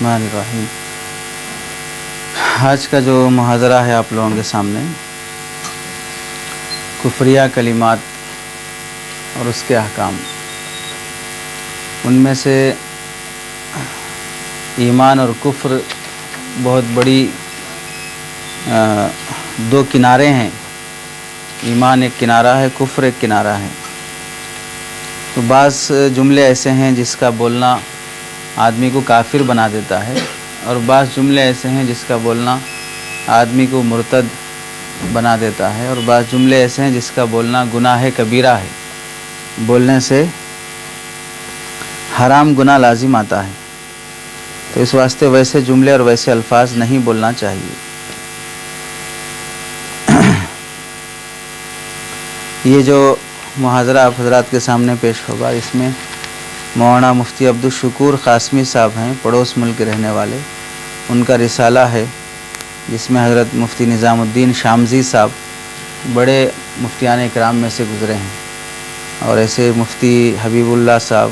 الرحمن الرحیم۔ آج کا جو محاضرہ ہے آپ لوگوں کے سامنے کفریہ کلمات اور اس کے احکام، ان میں سے ایمان اور کفر بہت بڑی دو کنارے ہیں۔ ایمان ایک کنارہ ہے، کفر ایک کنارہ ہے۔ تو بعض جملے ایسے ہیں جس کا بولنا آدمی کو کافر بنا دیتا ہے، اور بعض جملے ایسے ہیں جس کا بولنا آدمی کو مرتد بنا دیتا ہے، اور بعض جملے ایسے ہیں جس کا بولنا گناہ کبیرہ ہے، بولنے سے حرام گناہ لازم آتا ہے۔ تو اس واسطے ویسے جملے اور ویسے الفاظ نہیں بولنا چاہیے۔ یہ جو محاضرہ آپ حضرات کے سامنے پیش ہوگا، اس میں مولانا مفتی عبدالشکور قاسمی صاحب ہیں، پڑوس ملک کے رہنے والے۔ ان کا رسالہ ہے جس میں حضرت مفتی نظام الدین شامزی صاحب بڑے مفتیان اکرام میں سے گزرے ہیں، اور ایسے مفتی حبیب اللہ صاحب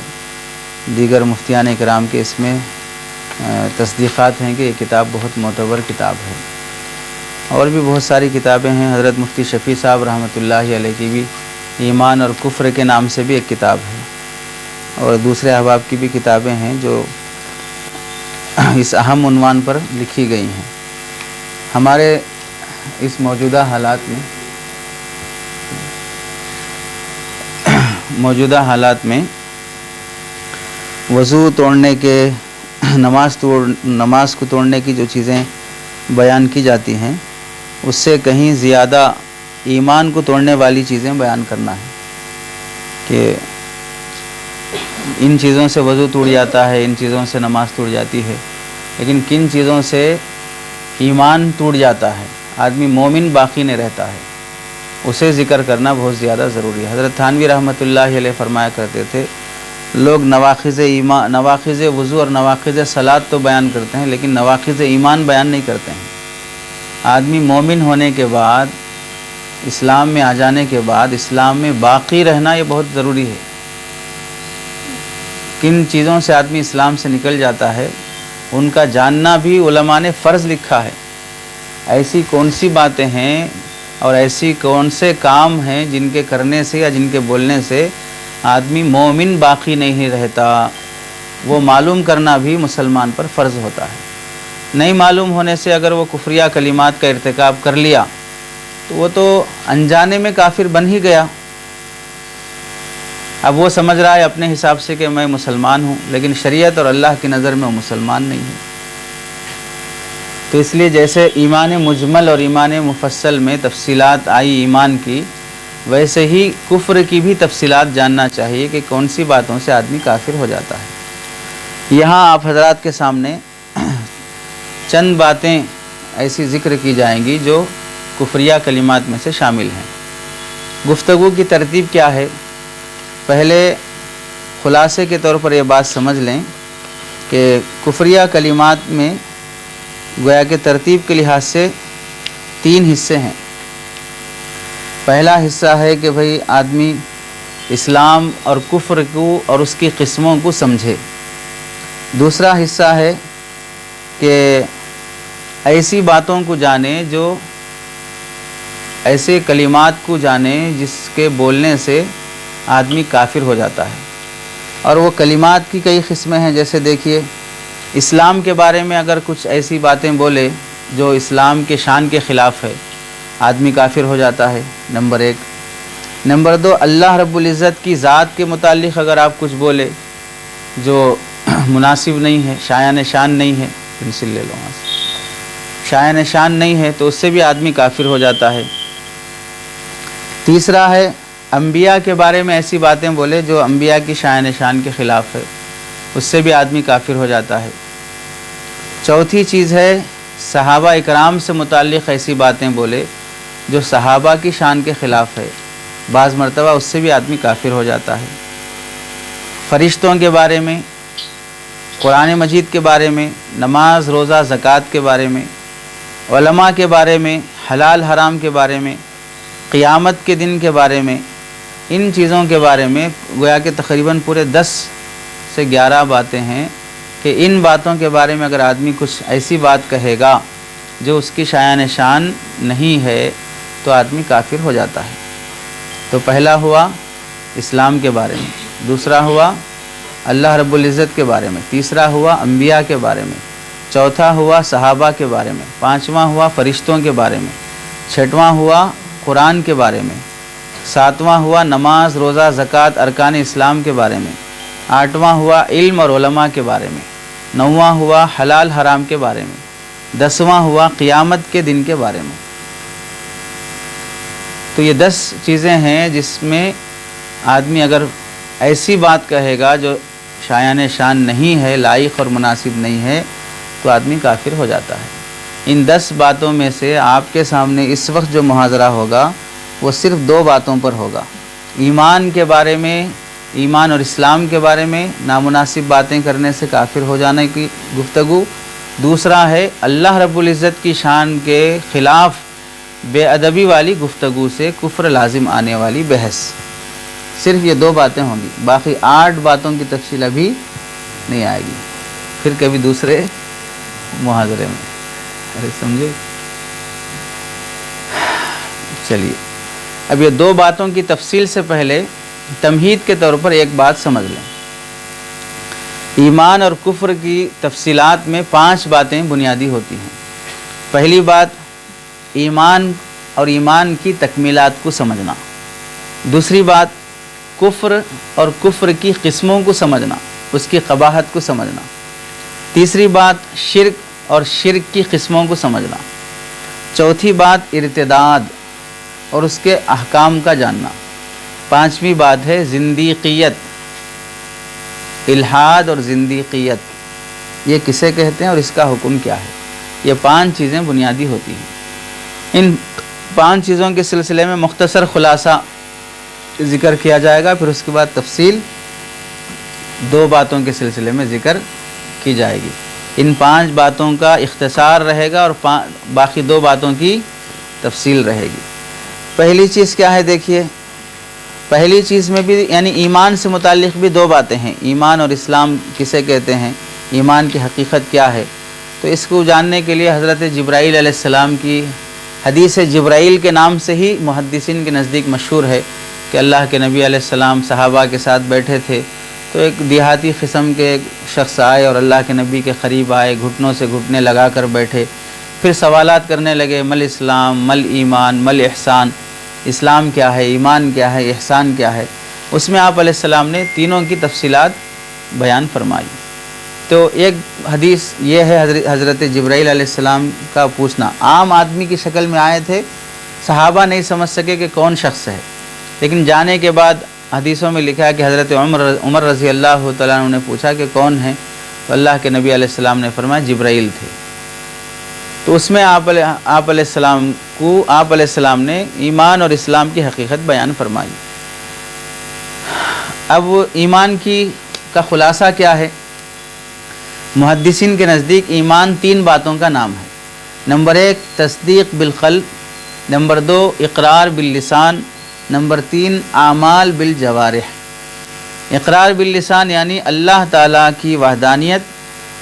دیگر مفتیان اکرام کے اس میں تصدیقات ہیں کہ یہ کتاب بہت معتبر کتاب ہے۔ اور بھی بہت ساری کتابیں ہیں۔ حضرت مفتی شفیع صاحب رحمۃ اللہ علیہ کی بھی ایمان اور کفر کے نام سے بھی ایک کتاب ہے، اور دوسرے احباب کی بھی کتابیں ہیں جو اس اہم عنوان پر لکھی گئی ہیں۔ ہمارے اس موجودہ حالات میں وضو توڑنے کے نماز کو توڑنے کی جو چیزیں بیان کی جاتی ہیں، اس سے کہیں زیادہ ایمان کو توڑنے والی چیزیں بیان کرنا ہے کہ ان چیزوں سے وضو ٹوٹ جاتا ہے، ان چیزوں سے نماز ٹوٹ جاتی ہے، لیکن کن چیزوں سے ایمان ٹوٹ جاتا ہے، آدمی مومن باقی نہیں رہتا ہے، اسے ذکر کرنا بہت زیادہ ضروری ہے۔ حضرت تھانوی رحمۃ اللہ علیہ فرمایا کرتے تھے، لوگ نواقض وضو اور نواقض صلاۃ تو بیان کرتے ہیں، لیکن نواقض ایمان بیان نہیں کرتے ہیں۔ آدمی مومن ہونے کے بعد، اسلام میں آ جانے کے بعد، اسلام میں باقی رہنا یہ بہت ضروری ہے۔ کن چیزوں سے آدمی اسلام سے نکل جاتا ہے، ان کا جاننا بھی علماء نے فرض لکھا ہے۔ ایسی کون سی باتیں ہیں اور ایسی کون سے کام ہیں جن کے کرنے سے یا جن کے بولنے سے آدمی مومن باقی نہیں رہتا، وہ معلوم کرنا بھی مسلمان پر فرض ہوتا ہے۔ نہیں معلوم ہونے سے اگر وہ کفریہ کلمات کا ارتکاب کر لیا تو وہ تو انجانے میں کافر بن ہی گیا۔ اب وہ سمجھ رہا ہے اپنے حساب سے کہ میں مسلمان ہوں، لیکن شریعت اور اللہ کی نظر میں وہ مسلمان نہیں ہے۔ تو اس لیے جیسے ایمان مجمل اور ایمان مفصل میں تفصیلات آئی ایمان کی، ویسے ہی کفر کی بھی تفصیلات جاننا چاہیے کہ کون سی باتوں سے آدمی کافر ہو جاتا ہے۔ یہاں آپ حضرات کے سامنے چند باتیں ایسی ذکر کی جائیں گی جو کفریہ کلمات میں سے شامل ہیں۔ گفتگو کی ترتیب کیا ہے؟ پہلے خلاصے کے طور پر یہ بات سمجھ لیں کہ کفریہ کلمات میں گویا کہ ترتیب کے لحاظ سے 3 حصے ہیں۔ پہلا حصہ ہے کہ بھئی آدمی اسلام اور کفر کو اور اس کی قسموں کو سمجھے۔ دوسرا حصہ ہے کہ ایسی باتوں کو جانے، جو ایسے کلمات کو جانے جس کے بولنے سے آدمی کافر ہو جاتا ہے۔ اور وہ کلمات کی کئی قسمیں ہیں، جیسے دیکھیے اسلام کے بارے میں اگر کچھ ایسی باتیں بولے جو اسلام کے شان کے خلاف ہے، آدمی کافر ہو جاتا ہے، نمبر 1۔ نمبر 2، اللہ رب العزت کی ذات کے متعلق اگر آپ کچھ بولے جو مناسب نہیں ہے، شایان شان نہیں ہے، پنسل لے لو وہاں سے، شایان شان نہیں ہے، تو اس سے بھی آدمی کافر ہو جاتا ہے۔ تیسرا ہے انبیاء کے بارے میں ایسی باتیں بولے جو انبیاء کی شایان شان کے خلاف ہے، اس سے بھی آدمی کافر ہو جاتا ہے۔ چوتھی چیز ہے صحابہ اکرام سے متعلق ایسی باتیں بولے جو صحابہ کی شان کے خلاف ہے، بعض مرتبہ اس سے بھی آدمی کافر ہو جاتا ہے۔ فرشتوں کے بارے میں، قرآن مجید کے بارے میں، نماز روزہ زکوٰۃ کے بارے میں، علماء کے بارے میں، حلال حرام کے بارے میں، قیامت کے دن کے بارے میں، ان چیزوں کے بارے میں گویا کہ تقریباً پورے 10 سے 11 باتیں ہیں کہ ان باتوں کے بارے میں اگر آدمی کچھ ایسی بات کہے گا جو اس کی شایان شان نہیں ہے تو آدمی کافر ہو جاتا ہے۔ تو پہلا ہوا اسلام کے بارے میں، دوسرا ہوا اللہ رب العزت کے بارے میں، تیسرا ہوا انبیاء کے بارے میں، چوتھا ہوا صحابہ کے بارے میں، پانچواں ہوا فرشتوں کے بارے میں، چھٹواں ہوا قرآن کے بارے میں، ساتواں ہوا نماز روزہ زکوٰۃ ارکان اسلام کے بارے میں، آٹھواں ہوا علم اور علماء کے بارے میں، نوواں ہوا حلال حرام کے بارے میں، دسواں ہوا قیامت کے دن کے بارے میں۔ تو یہ 10 چیزیں ہیں جس میں آدمی اگر ایسی بات کہے گا جو شایان شان نہیں ہے، لائق اور مناسب نہیں ہے، تو آدمی کافر ہو جاتا ہے۔ ان 10 باتوں میں سے آپ کے سامنے اس وقت جو محاضرہ ہوگا وہ صرف 2 باتوں پر ہوگا۔ ایمان کے بارے میں، ایمان اور اسلام کے بارے میں نامناسب باتیں کرنے سے کافر ہو جانے کی گفتگو، دوسرا ہے اللہ رب العزت کی شان کے خلاف بے ادبی والی گفتگو سے کفر لازم آنے والی بحث۔ صرف یہ 2 باتیں ہوں گی، باقی 8 باتوں کی تفصیل ابھی نہیں آئے گی، پھر کبھی دوسرے محاضرے میں۔ ارے سمجھے؟ چلیے اب یہ 2 باتوں کی تفصیل سے پہلے تمہید کے طور پر ایک بات سمجھ لیں۔ ایمان اور کفر کی تفصیلات میں 5 باتیں بنیادی ہوتی ہیں۔ پہلی بات ایمان اور ایمان کی تکمیلات کو سمجھنا، دوسری بات کفر اور کفر کی قسموں کو سمجھنا، اس کی قباحت کو سمجھنا، تیسری بات شرک اور شرک کی قسموں کو سمجھنا، چوتھی بات ارتداد اور اس کے احکام کا جاننا، پانچویں بات ہے زندیقیت، الحاد اور زندیقیت یہ کسے کہتے ہیں اور اس کا حکم کیا ہے۔ یہ 5 چیزیں بنیادی ہوتی ہیں۔ ان 5 چیزوں کے سلسلے میں مختصر خلاصہ ذکر کیا جائے گا، پھر اس کے بعد تفصیل 2 باتوں کے سلسلے میں ذکر کی جائے گی۔ ان 5 باتوں کا اختصار رہے گا اور باقی 2 باتوں کی تفصیل رہے گی۔ پہلی چیز کیا ہے دیکھیے، پہلی چیز میں بھی یعنی ایمان سے متعلق بھی 2 باتیں ہیں۔ ایمان اور اسلام کسے کہتے ہیں، ایمان کی حقیقت کیا ہے، تو اس کو جاننے کے لیے حضرت جبرائیل علیہ السلام کی حدیث جبرائیل کے نام سے ہی محدثین کے نزدیک مشہور ہے کہ اللہ کے نبی علیہ السلام صحابہ کے ساتھ بیٹھے تھے، تو ایک دیہاتی قسم کے ایک شخص آئے اور اللہ کے نبی کے قریب آئے، گھٹنوں سے گھٹنے لگا کر بیٹھے، پھر سوالات کرنے لگے، مل اسلام مل ایمان مل احسان، اسلام کیا ہے، ایمان کیا ہے، احسان کیا ہے۔ اس میں آپ علیہ السلام نے تینوں کی تفصیلات بیان فرمائی۔ تو ایک حدیث یہ ہے حضرت جبرائیل علیہ السلام کا پوچھنا، عام آدمی کی شکل میں آئے تھے، صحابہ نہیں سمجھ سکے کہ کون شخص ہے، لیکن جانے کے بعد حدیثوں میں لکھا ہے کہ حضرت عمر رضی اللہ تعالیٰ عنہ نے پوچھا کہ کون ہیں، تو اللہ کے نبی علیہ السلام نے فرمایا جبرائیل تھے۔ تو اس میں آپ علیہ السلام نے ایمان اور اسلام کی حقیقت بیان فرمائی۔ اب ایمان کا خلاصہ کیا ہے؟ محدثین کے نزدیک ایمان 3 باتوں کا نام ہے۔ نمبر 1 تصدیق بالقلب، نمبر 2 اقرار باللسان، نمبر 3 اعمال بالجوارح۔ اقرار باللسان یعنی اللہ تعالیٰ کی وحدانیت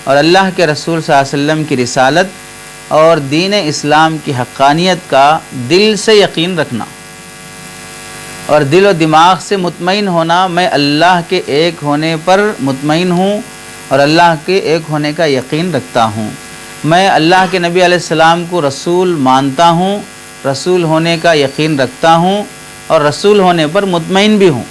اور اللہ کے رسول صلی اللہ علیہ وسلم کی رسالت اور دین اسلام کی حقانیت کا دل سے یقین رکھنا اور دل و دماغ سے مطمئن ہونا، میں اللہ کے ایک ہونے پر مطمئن ہوں اور اللہ کے ایک ہونے کا یقین رکھتا ہوں، میں اللہ کے نبی علیہ السلام کو رسول مانتا ہوں، رسول ہونے کا یقین رکھتا ہوں اور رسول ہونے پر مطمئن بھی ہوں۔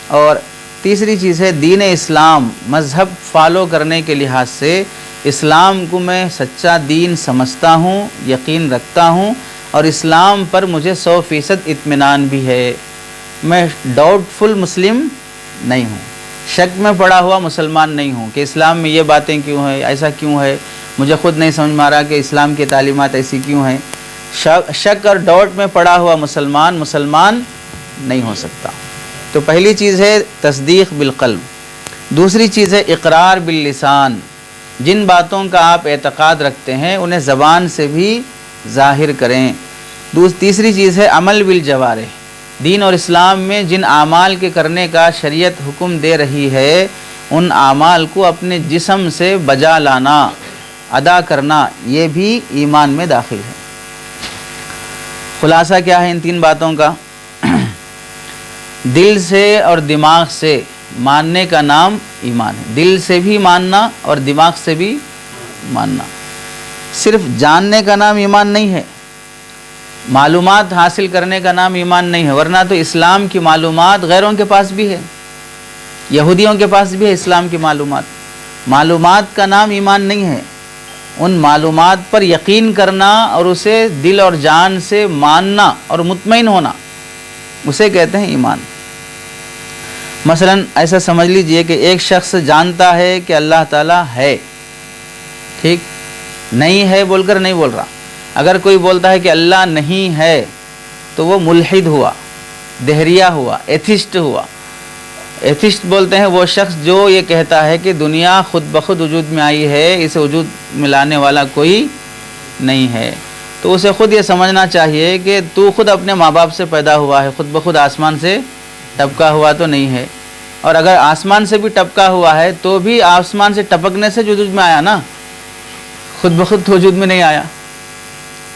اور تیسری چیز ہے دین اسلام، مذہب فالو کرنے کے لحاظ سے اسلام کو میں سچا دین سمجھتا ہوں، یقین رکھتا ہوں اور اسلام پر مجھے 100% اطمینان بھی ہے، میں ڈاؤٹ فل مسلم نہیں ہوں، شک میں پڑا ہوا مسلمان نہیں ہوں کہ اسلام میں یہ باتیں کیوں ہیں، ایسا کیوں ہے، مجھے خود نہیں سمجھ میں آ رہا کہ اسلام کی تعلیمات ایسی کیوں ہیں۔ شک اور ڈاؤٹ میں پڑا ہوا مسلمان نہیں ہو سکتا۔ تو پہلی چیز ہے تصدیق بالقلب، دوسری چیز ہے اقرار باللسان، جن باتوں کا آپ اعتقاد رکھتے ہیں انہیں زبان سے بھی ظاہر کریں۔ تیسری چیز ہے عمل بالجوارح، دین اور اسلام میں جن اعمال کے کرنے کا شریعت حکم دے رہی ہے ان اعمال کو اپنے جسم سے بجا لانا، ادا کرنا، یہ بھی ایمان میں داخل ہے۔ خلاصہ کیا ہے ان تین باتوں کا؟ دل سے اور دماغ سے ماننے کا نام ایمان ہے۔ دل سے بھی ماننا اور دماغ سے بھی ماننا۔ صرف جاننے کا نام ایمان نہیں ہے، معلومات حاصل کرنے کا نام ایمان نہیں ہے، ورنہ تو اسلام کی معلومات غیروں کے پاس بھی ہے، یہودیوں کے پاس بھی ہے اسلام کی معلومات۔ معلومات کا نام ایمان نہیں ہے، ان معلومات پر یقین کرنا اور اسے دل اور جان سے ماننا اور مطمئن ہونا، اسے کہتے ہیں ایمان۔ مثلا ایسا سمجھ لیجئے کہ ایک شخص جانتا ہے کہ اللہ تعالیٰ ہے، ٹھیک، نہیں ہے بول کر نہیں بول رہا۔ اگر کوئی بولتا ہے کہ اللہ نہیں ہے تو وہ ملحد ہوا، دہریہ ہوا، ایتھسٹ ہوا۔ ایتھسٹ بولتے ہیں وہ شخص جو یہ کہتا ہے کہ دنیا خود بخود وجود میں آئی ہے، اسے وجود میں لانے والا کوئی نہیں ہے۔ تو اسے خود یہ سمجھنا چاہیے کہ تو خود اپنے ماں باپ سے پیدا ہوا ہے، خود بخود آسمان سے ٹپکا ہوا تو نہیں ہے۔ اور اگر آسمان سے بھی ٹپکا ہوا ہے تو بھی آسمان سے ٹپکنے سے وجود میں آیا نا، خود بخود تو وجود میں نہیں آیا۔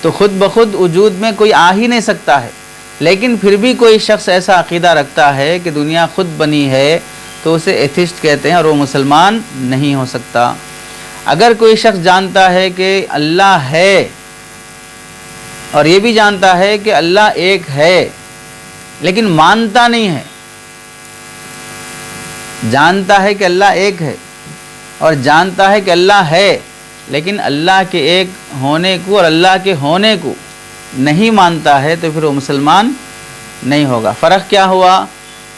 تو خود بخود وجود میں کوئی آ ہی نہیں سکتا ہے، لیکن پھر بھی کوئی شخص ایسا عقیدہ رکھتا ہے کہ دنیا خود بنی ہے تو اسے ایتھسٹ کہتے ہیں اور وہ مسلمان نہیں ہو سکتا۔ اگر کوئی شخص جانتا ہے کہ اللہ ہے اور یہ بھی جانتا ہے کہ اللہ ایک ہے لیکن مانتا نہیں ہے، جانتا ہے کہ اللہ ایک ہے اور جانتا ہے کہ اللہ ہے لیکن اللہ کے ایک ہونے کو اور اللہ کے ہونے کو نہیں مانتا ہے، تو پھر وہ مسلمان نہیں ہوگا۔ فرق کیا ہوا؟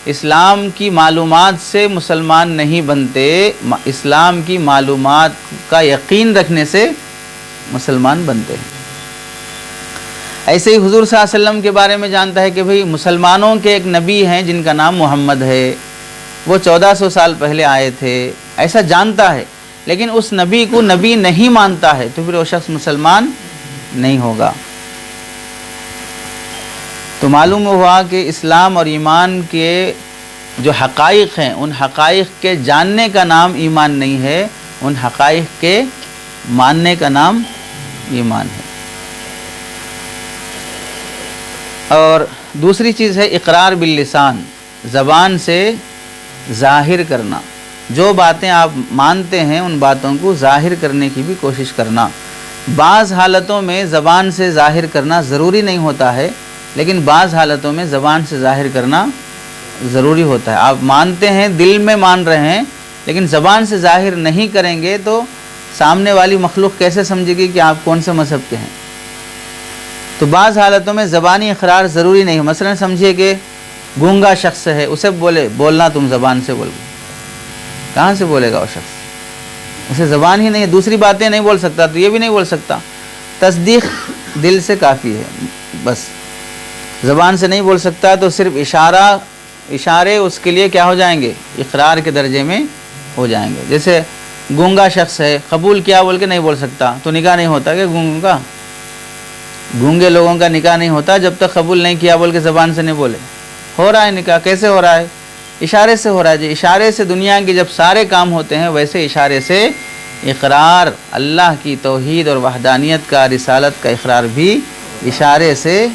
اسلام کی معلومات سے مسلمان نہیں بنتے، اسلام کی معلومات کا یقین رکھنے سے مسلمان بنتے ہیں۔ ایسے ہی حضور صلی اللہ علیہ وسلم کے بارے میں جانتا ہے کہ بھئی مسلمانوں کے ایک نبی ہیں جن کا نام محمد ہے، وہ 1400 سال پہلے آئے تھے، ایسا جانتا ہے، لیکن اس نبی کو نبی نہیں مانتا ہے، تو پھر وہ شخص مسلمان نہیں ہوگا۔ تو معلوم ہوا کہ اسلام اور ایمان کے جو حقائق ہیں ان حقائق کے جاننے کا نام ایمان نہیں ہے، ان حقائق کے ماننے کا نام ایمان ہے۔ اور دوسری چیز ہے اقرار باللسان، زبان سے ظاہر کرنا، جو باتیں آپ مانتے ہیں ان باتوں کو ظاہر کرنے کی بھی کوشش کرنا۔ بعض حالتوں میں زبان سے ظاہر کرنا ضروری نہیں ہوتا ہے، لیکن بعض حالتوں میں زبان سے ظاہر کرنا ضروری ہوتا ہے۔ آپ مانتے ہیں، دل میں مان رہے ہیں، لیکن زبان سے ظاہر نہیں کریں گے تو سامنے والی مخلوق کیسے سمجھے گی کہ آپ کون سے مذہب کے ہیں؟ تو بعض حالتوں میں زبانی اقرار ضروری نہیں ہے۔ مثلا سمجھیے کہ گونگا شخص ہے، اسے بولنا تم زبان سے بول، کہاں سے بولے گا وہ شخص؟ اسے زبان ہی نہیں ہے، دوسری باتیں نہیں بول سکتا، تو یہ بھی نہیں بول سکتا۔ تصدیق دل سے کافی ہے، بس زبان سے نہیں بول سکتا تو صرف اشارے اس کے لیے کیا ہو جائیں گے؟ اقرار کے درجے میں ہو جائیں گے۔ جیسے گونگا شخص ہے، قبول کیا بول کے نہیں بول سکتا، تو نکاح نہیں ہوتا کہ گونگے لوگوں کا نکاح نہیں ہوتا جب تک قبول نہیں کیا بول کے زبان سے نہیں بولے۔ ہو رہا ہے نکاح، کیسے ہو رہا ہے؟ اشارے سے ہو رہا ہے جی۔ اشارے سے دنیا کے جب سارے کام ہوتے ہیں، ویسے اشارے سے اقرار اللہ کی توحید اور وحدانیت کا، رسالت کا اقرار بھی اشارے سے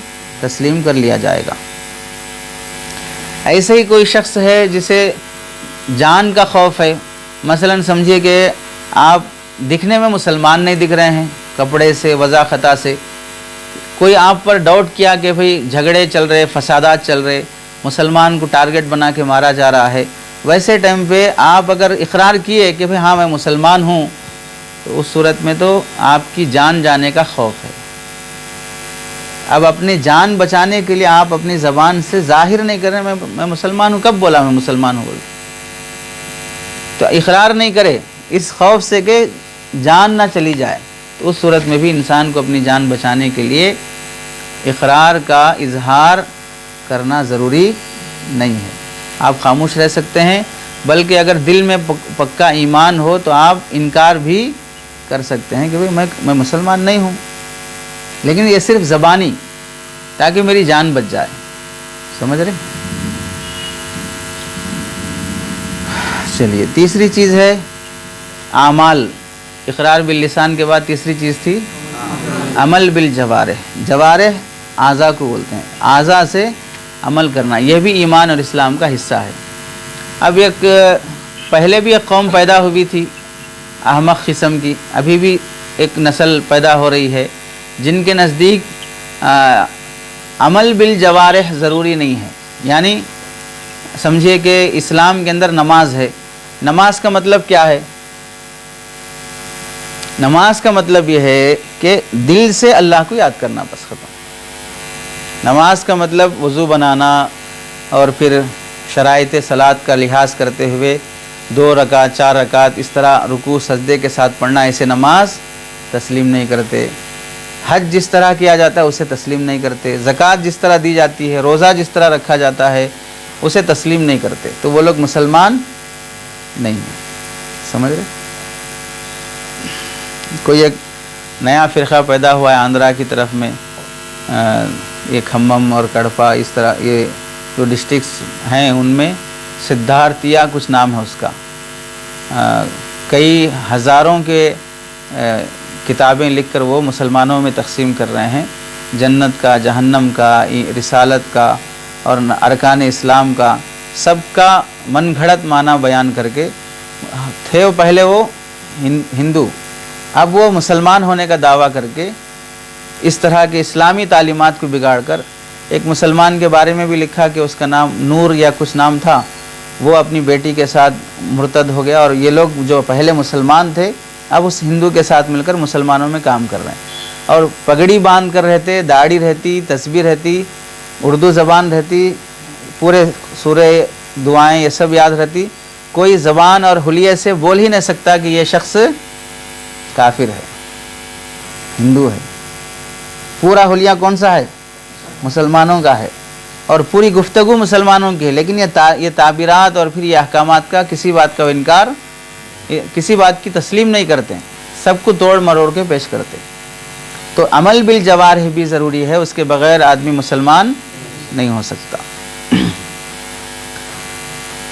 تسلیم کر لیا جائے گا۔ ایسے ہی کوئی شخص ہے جسے جان کا خوف ہے، مثلا سمجھیے کہ آپ دکھنے میں مسلمان نہیں دکھ رہے ہیں، کپڑے سے، وضاحت سے، کوئی آپ پر ڈاؤٹ کیا کہ بھئی جھگڑے چل رہے، فسادات چل رہے، مسلمان کو ٹارگٹ بنا کے مارا جا رہا ہے، ویسے ٹائم پہ آپ اگر اقرار کیے کہ بھئی ہاں میں مسلمان ہوں، تو اس صورت میں تو آپ کی جان جانے کا خوف ہے۔ اب اپنی جان بچانے کے لیے آپ اپنی زبان سے ظاہر نہیں کر رہے میں مسلمان ہوں، کب بولا میں مسلمان ہوں بول، تو اقرار نہیں کرے اس خوف سے کہ جان نہ چلی جائے، تو اس صورت میں بھی انسان کو اپنی جان بچانے کے لیے اقرار کا اظہار کرنا ضروری نہیں ہے۔ آپ خاموش رہ سکتے ہیں، بلکہ اگر دل میں پکا ایمان ہو تو آپ انکار بھی کر سکتے ہیں کہ بھئی میں مسلمان نہیں ہوں، لیکن یہ صرف زبانی، تاکہ میری جان بچ جائے۔ سمجھ رہے؟ چلیے تیسری چیز ہے اعمال. اقرار باللسان کے بعد تیسری چیز تھی عمل بالجوارح. جوارح اعضاء کو بولتے ہیں، اعضاء سے عمل کرنا، یہ بھی ایمان اور اسلام کا حصہ ہے. اب پہلے بھی ایک قوم پیدا ہوئی تھی احمق قسم کی، ابھی بھی ایک نسل پیدا ہو رہی ہے جن کے نزدیک عمل بالجوارح ضروری نہیں ہے. یعنی سمجھیے کہ اسلام کے اندر نماز ہے، نماز کا مطلب کیا ہے؟ نماز کا مطلب یہ ہے کہ دل سے اللہ کو یاد کرنا، بس ختم. نماز کا مطلب وضو بنانا اور پھر شرائط صلاۃ کا لحاظ کرتے ہوئے 2 رکعت 4 رکعت اس طرح رکوع سجدے کے ساتھ پڑھنا، ایسے نماز تسلیم نہیں کرتے. حج جس طرح کیا جاتا ہے اسے تسلیم نہیں کرتے. زکوٰۃ جس طرح دی جاتی ہے، روزہ جس طرح رکھا جاتا ہے اسے تسلیم نہیں کرتے. تو وہ لوگ مسلمان نہیں ہیں. سمجھ رہے؟ کوئی ایک نیا فرقہ پیدا ہوا ہے آندھرا کی طرف میں، یہ کھمم اور کڑپا اس طرح یہ جو ڈسٹرکس ہیں ان میں سدھارتیا کچھ نام ہے اس کا. کئی ہزاروں کے کتابیں لکھ کر وہ مسلمانوں میں تقسیم کر رہے ہیں، جنت کا، جہنم کا، رسالت کا اور ارکان اسلام کا، سب کا من گھڑت معنی بیان کر کے. تھے وہ پہلے وہ ہندو، اب وہ مسلمان ہونے کا دعویٰ کر کے اس طرح کے اسلامی تعلیمات کو بگاڑ کر، ایک مسلمان کے بارے میں بھی لکھا کہ اس کا نام نور یا کچھ نام تھا، وہ اپنی بیٹی کے ساتھ مرتد ہو گیا. اور یہ لوگ جو پہلے مسلمان تھے اب اس ہندو کے ساتھ مل کر مسلمانوں میں کام کر رہے ہیں، اور پگڑی باندھ کر رہتے، داڑھی رہتی، تسبیح رہتی، اردو زبان رہتی، پورے سورہ دعائیں یہ سب یاد رہتی. کوئی زبان اور حلیے سے بول ہی نہیں سکتا کہ یہ شخص کافر ہے، ہندو ہے. پورا حلیہ کون سا ہے؟ مسلمانوں کا ہے، اور پوری گفتگو مسلمانوں کی ہے. لیکن یہ تعبیرات اور پھر یہ احکامات کا کسی بات کا انکار، کسی بات کی تسلیم نہیں کرتے، سب کو توڑ مروڑ کے پیش کرتے. تو عمل بالجوارح بھی ضروری ہے، اس کے بغیر آدمی مسلمان نہیں ہو سکتا.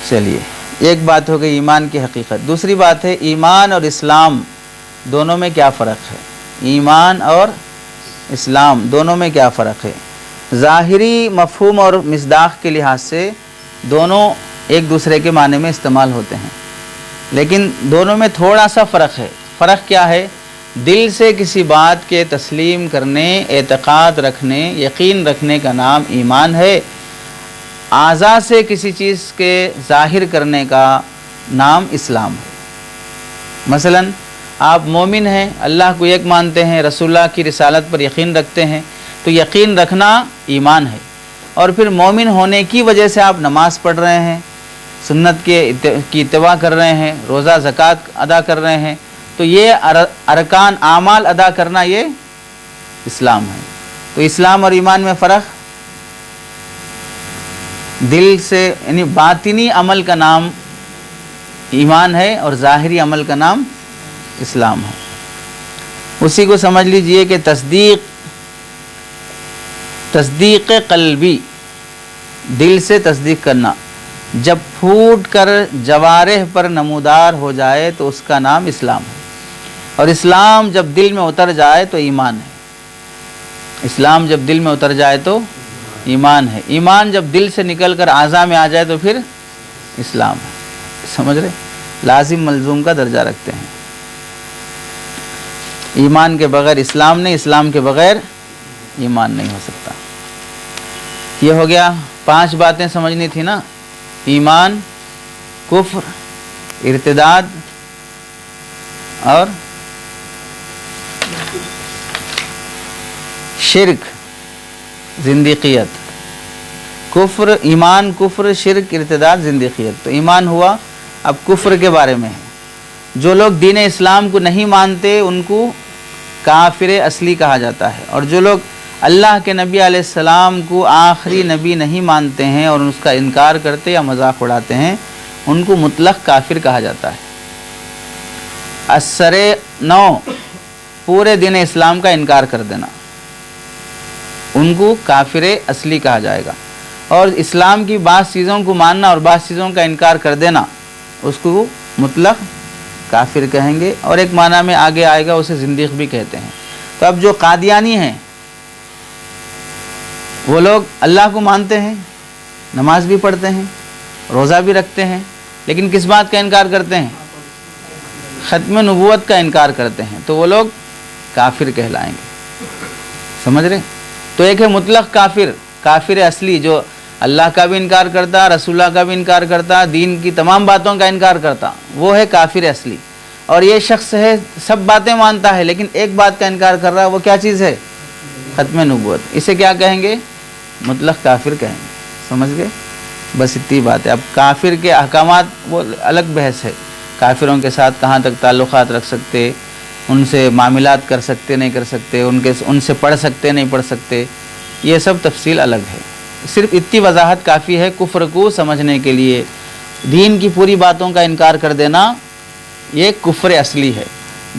چلیے ایک بات ہو گئی ایمان کی حقیقت. دوسری بات ہے ایمان اور اسلام دونوں میں کیا فرق ہے. ایمان اور اسلام دونوں میں کیا فرق ہے؟ ظاہری مفہوم اور مصداق کے لحاظ سے دونوں ایک دوسرے کے معنی میں استعمال ہوتے ہیں، لیکن دونوں میں تھوڑا سا فرق ہے. فرق کیا ہے؟ دل سے کسی بات کے تسلیم کرنے، اعتقاد رکھنے، یقین رکھنے کا نام ایمان ہے. اعضاء سے کسی چیز کے ظاہر کرنے کا نام اسلام ہے. مثلا آپ مومن ہیں، اللہ کو ایک مانتے ہیں، رسول اللہ کی رسالت پر یقین رکھتے ہیں، تو یقین رکھنا ایمان ہے. اور پھر مومن ہونے کی وجہ سے آپ نماز پڑھ رہے ہیں، سنت کی اتباع کر رہے ہیں، روزہ زکوٰۃ ادا کر رہے ہیں، تو یہ ارکان اعمال ادا کرنا یہ اسلام ہے. تو اسلام اور ایمان میں فرق، دل سے یعنی باطنی عمل کا نام ایمان ہے اور ظاہری عمل کا نام اسلام ہے. اسی کو سمجھ لیجئے کہ تصدیق قلبی، دل سے تصدیق کرنا، جب پھوٹ کر جوارح پر نمودار ہو جائے تو اس کا نام اسلام ہے. اور اسلام جب دل میں اتر جائے تو ایمان ہے. اسلام جب دل میں اتر جائے تو ایمان ہے. ایمان جب دل سے نکل کر اعضاء میں آ جائے تو پھر اسلام ہے. سمجھ رہے؟ لازم ملزوم کا درجہ رکھتے ہیں. ایمان کے بغیر اسلام نہیں، اسلام کے بغیر ایمان نہیں ہو سکتا. یہ ہو گیا 5 باتیں سمجھنی تھی نا. ایمان، کفر، ارتداد اور شرک، زندیقیت. کفر، ایمان، کفر، شرک، ارتداد، زندیقیت. تو ایمان ہوا. اب کفر کے بارے میں ہے. جو لوگ دین اسلام کو نہیں مانتے ان کو کافر اصلی کہا جاتا ہے، اور جو لوگ اللہ کے نبی علیہ السلام کو آخری نبی نہیں مانتے ہیں اور اس کا انکار کرتے یا مذاق اڑاتے ہیں ان کو مطلق کافر کہا جاتا ہے. اثر 9 پورے دین اسلام کا انکار کر دینا، ان کو کافر اصلی کہا جائے گا. اور اسلام کی بعض چیزوں کو ماننا اور بعض چیزوں کا انکار کر دینا اس کو مطلق کافر کہیں گے، اور ایک معنی میں آگے آئے گا اسے زندیق بھی کہتے ہیں۔ تو اب جو قادیانی ہیں وہ لوگ اللہ کو مانتے ہیں، نماز بھی پڑھتے ہیں، روزہ بھی رکھتے ہیں، لیکن کس بات کا انکار کرتے ہیں؟ ختم نبوت کا انکار کرتے ہیں، تو وہ لوگ کافر کہلائیں گے۔ سمجھ رہے؟ تو ایک ہے مطلق کافر، کافر اصلی جو اللہ کا بھی انکار کرتا، رسول اللہ کا بھی انکار کرتا، دین کی تمام باتوں کا انکار کرتا، وہ ہے کافر اصلی۔ اور یہ شخص ہے سب باتیں مانتا ہے لیکن ایک بات کا انکار کر رہا ہے، وہ کیا چیز ہے؟ ختم نبوت۔ اسے کیا کہیں گے؟ مطلق کافر کہیں گے۔ سمجھ گئے؟ بس اتنی بات ہے۔ اب کافر کے احکامات وہ الگ بحث ہے، کافروں کے ساتھ کہاں تک تعلقات رکھ سکتے، ان سے معاملات کر سکتے نہیں کر سکتے، ان سے پڑھ سکتے نہیں پڑھ سکتے، یہ سب تفصیل الگ ہے۔ صرف اتنی وضاحت کافی ہے کفر کو سمجھنے کے لیے۔ دین کی پوری باتوں کا انکار کر دینا یہ کفر اصلی ہے۔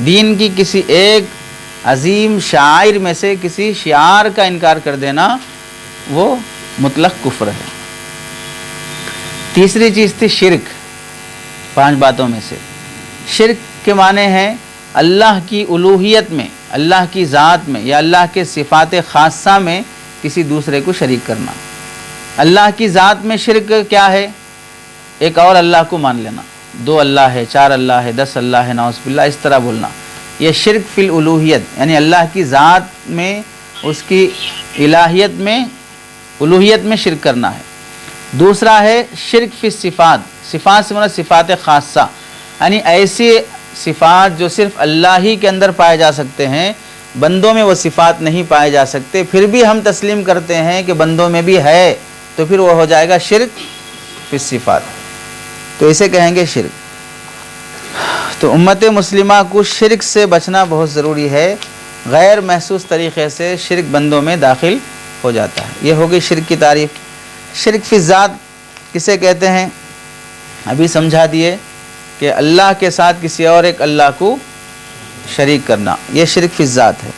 دین کی کسی ایک عظیم شاعر میں سے کسی شعار کا انکار کر دینا وہ مطلق کفر ہے۔ تیسری چیز تھی شرک، 5 باتوں میں سے۔ شرک کے معنی ہے اللہ کی الوہیت میں، اللہ کی ذات میں یا اللہ کے صفات خاصہ میں کسی دوسرے کو شریک کرنا۔ اللہ کی ذات میں شرک کیا ہے؟ ایک اور اللہ کو مان لینا، 2 اللہ ہے، 4 اللہ ہے، 10 اللہ ہے، نعوذ باللہ اس طرح بولنا، یہ شرک فی الالوہیت، یعنی اللہ کی ذات میں، اس کی الہیت میں، الوہیت میں شرک کرنا ہے۔ دوسرا ہے شرک فی صفات، صفات سے مراد صفات خاصہ، یعنی ایسی صفات جو صرف اللہ ہی کے اندر پائے جا سکتے ہیں، بندوں میں وہ صفات نہیں پائے جا سکتے، پھر بھی ہم تسلیم کرتے ہیں کہ بندوں میں بھی ہے، تو پھر وہ ہو جائے گا شرک فی صفات، تو اسے کہیں گے شرک۔ تو امت مسلمہ کو شرک سے بچنا بہت ضروری ہے، غیر محسوس طریقے سے شرک بندوں میں داخل ہو جاتا ہے۔ یہ ہوگی شرک کی تعریف۔ شرک فی ذات کسے کہتے ہیں؟ ابھی سمجھا دیے کہ اللہ کے ساتھ کسی اور ایک اللہ کو شریک کرنا، یہ شرک فی ذات ہے۔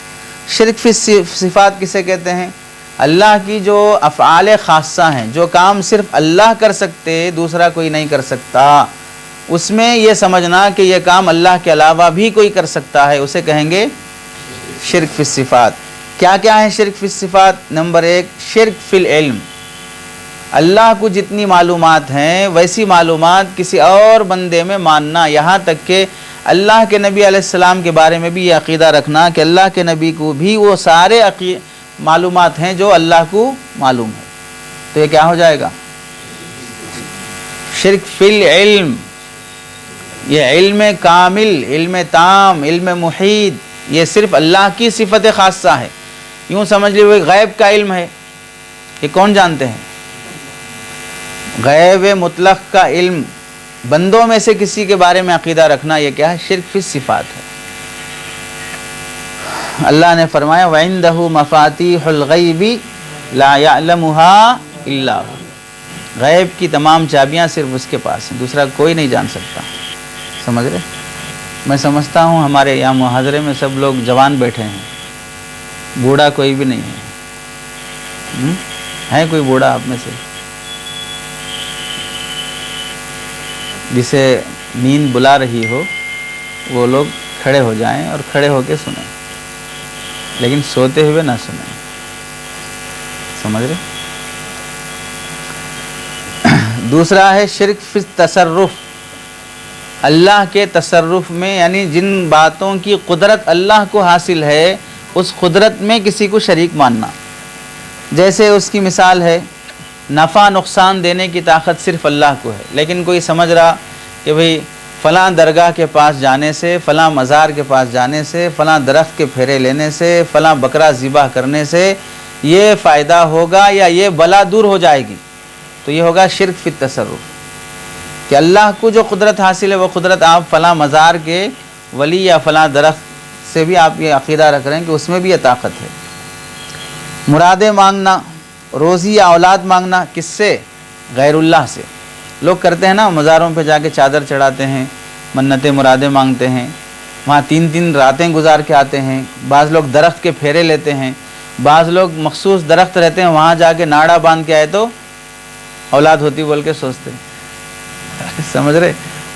شرک فی صفات کسے کہتے ہیں؟ اللہ کی جو افعال خاصہ ہیں، جو کام صرف اللہ کر سکتے دوسرا کوئی نہیں کر سکتا، اس میں یہ سمجھنا کہ یہ کام اللہ کے علاوہ بھی کوئی کر سکتا ہے، اسے کہیں گے شرک فی صفات۔ کیا کیا ہے شرک فی صفات؟ نمبر 1 شرک فی العلم، اللہ کو جتنی معلومات ہیں ویسی معلومات کسی اور بندے میں ماننا، یہاں تک کہ اللہ کے نبی علیہ السلام کے بارے میں بھی یہ عقیدہ رکھنا کہ اللہ کے نبی کو بھی وہ سارے معلومات ہیں جو اللہ کو معلوم ہے، تو یہ کیا ہو جائے گا؟ شرک فی العلم۔ یہ علم کامل، علم تام، علم محیط، یہ صرف اللہ کی صفت خاصہ ہے۔ یوں سمجھ لیے وہ غیب کا علم ہے، یہ کون جانتے ہیں؟ غیب مطلق کا علم، بندوں میں سے کسی کے بارے میں عقیدہ رکھنا، یہ کیا ہے؟ شرک فی صفات ہے۔ اللہ نے فرمایا وَعِندَهُ مَفَاتِيحُ الْغَيْبِ لَا يَعْلَمُهَا إِلَّا هُوَ، غیب کی تمام چابیاں صرف اس کے پاس ہیں، دوسرا کوئی نہیں جان سکتا۔ سمجھ رہے؟ میں سمجھتا ہوں ہمارے یہاں محاضرے میں سب لوگ جوان بیٹھے ہیں، بوڑھا کوئی بھی نہیں ہے۔ ہے کوئی بوڑھا آپ میں سے جسے نیند بلا رہی ہو؟ وہ لوگ کھڑے ہو جائیں اور کھڑے ہو کے سنیں، لیکن سوتے ہوئے نہ سنیں۔ سمجھ رہے؟ دوسرا ہے شرک فی تصرف، اللہ کے تصرف میں، یعنی جن باتوں کی قدرت اللہ کو حاصل ہے اس قدرت میں کسی کو شریک ماننا۔ جیسے اس کی مثال ہے نفع نقصان دینے کی طاقت صرف اللہ کو ہے، لیکن کوئی سمجھ رہا کہ بھئی فلاں درگاہ کے پاس جانے سے، فلاں مزار کے پاس جانے سے، فلاں درخت کے پھیرے لینے سے، فلاں بکرا ذبح کرنے سے یہ فائدہ ہوگا یا یہ بلا دور ہو جائے گی، تو یہ ہوگا شرک فی التصرف، کہ اللہ کو جو قدرت حاصل ہے وہ قدرت آپ فلاں مزار کے ولی یا فلاں درخت سے بھی آپ یہ عقیدہ رکھ رہے ہیں کہ اس میں بھی یہ طاقت ہے۔ مرادیں مانگنا، روزی یا اولاد مانگنا، کس سے؟ غیر اللہ سے۔ لوگ کرتے ہیں نا، مزاروں پہ جا کے چادر چڑھاتے ہیں، منتیں مرادیں مانگتے ہیں، وہاں 3 راتیں گزار کے آتے ہیں۔ بعض لوگ درخت کے پھیرے لیتے ہیں، بعض لوگ مخصوص درخت رہتے ہیں وہاں جا کے ناڑا باندھ کے آئے تو اولاد ہوتی بول کے سوچتے ہیں۔ سمجھ رہے؟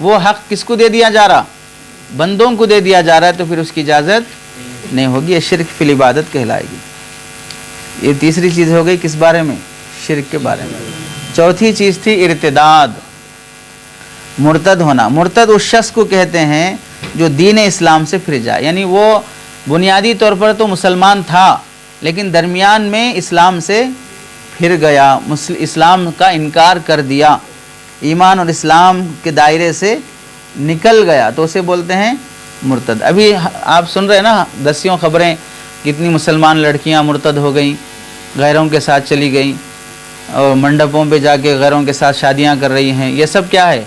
وہ حق کس کو دے دیا جا رہا؟ بندوں کو دے دیا جا رہا ہے، تو پھر اس کی اجازت نہیں ہوگی، یہ شرک فی العبادت کہلائے گی۔ یہ تیسری چیز ہو گئی کس بارے میں؟ شرک کے بارے میں۔ چوتھی چیز تھی ارتداد، مرتد ہونا۔ مرتد اس شخص کو کہتے ہیں جو دین اسلام سے پھر جائے، یعنی وہ بنیادی طور پر تو مسلمان تھا لیکن درمیان میں اسلام سے پھر گیا، اسلام کا انکار کر دیا، ایمان اور اسلام کے دائرے سے نکل گیا، تو اسے بولتے ہیں مرتد۔ ابھی آپ سن رہے ہیں نا دسیوں خبریں، کتنی مسلمان لڑکیاں مرتد ہو گئیں، غیروں کے ساتھ چلی گئیں اور منڈپوں پہ جا کے غیروں کے ساتھ شادیاں کر رہی ہیں۔ یہ سب کیا ہے؟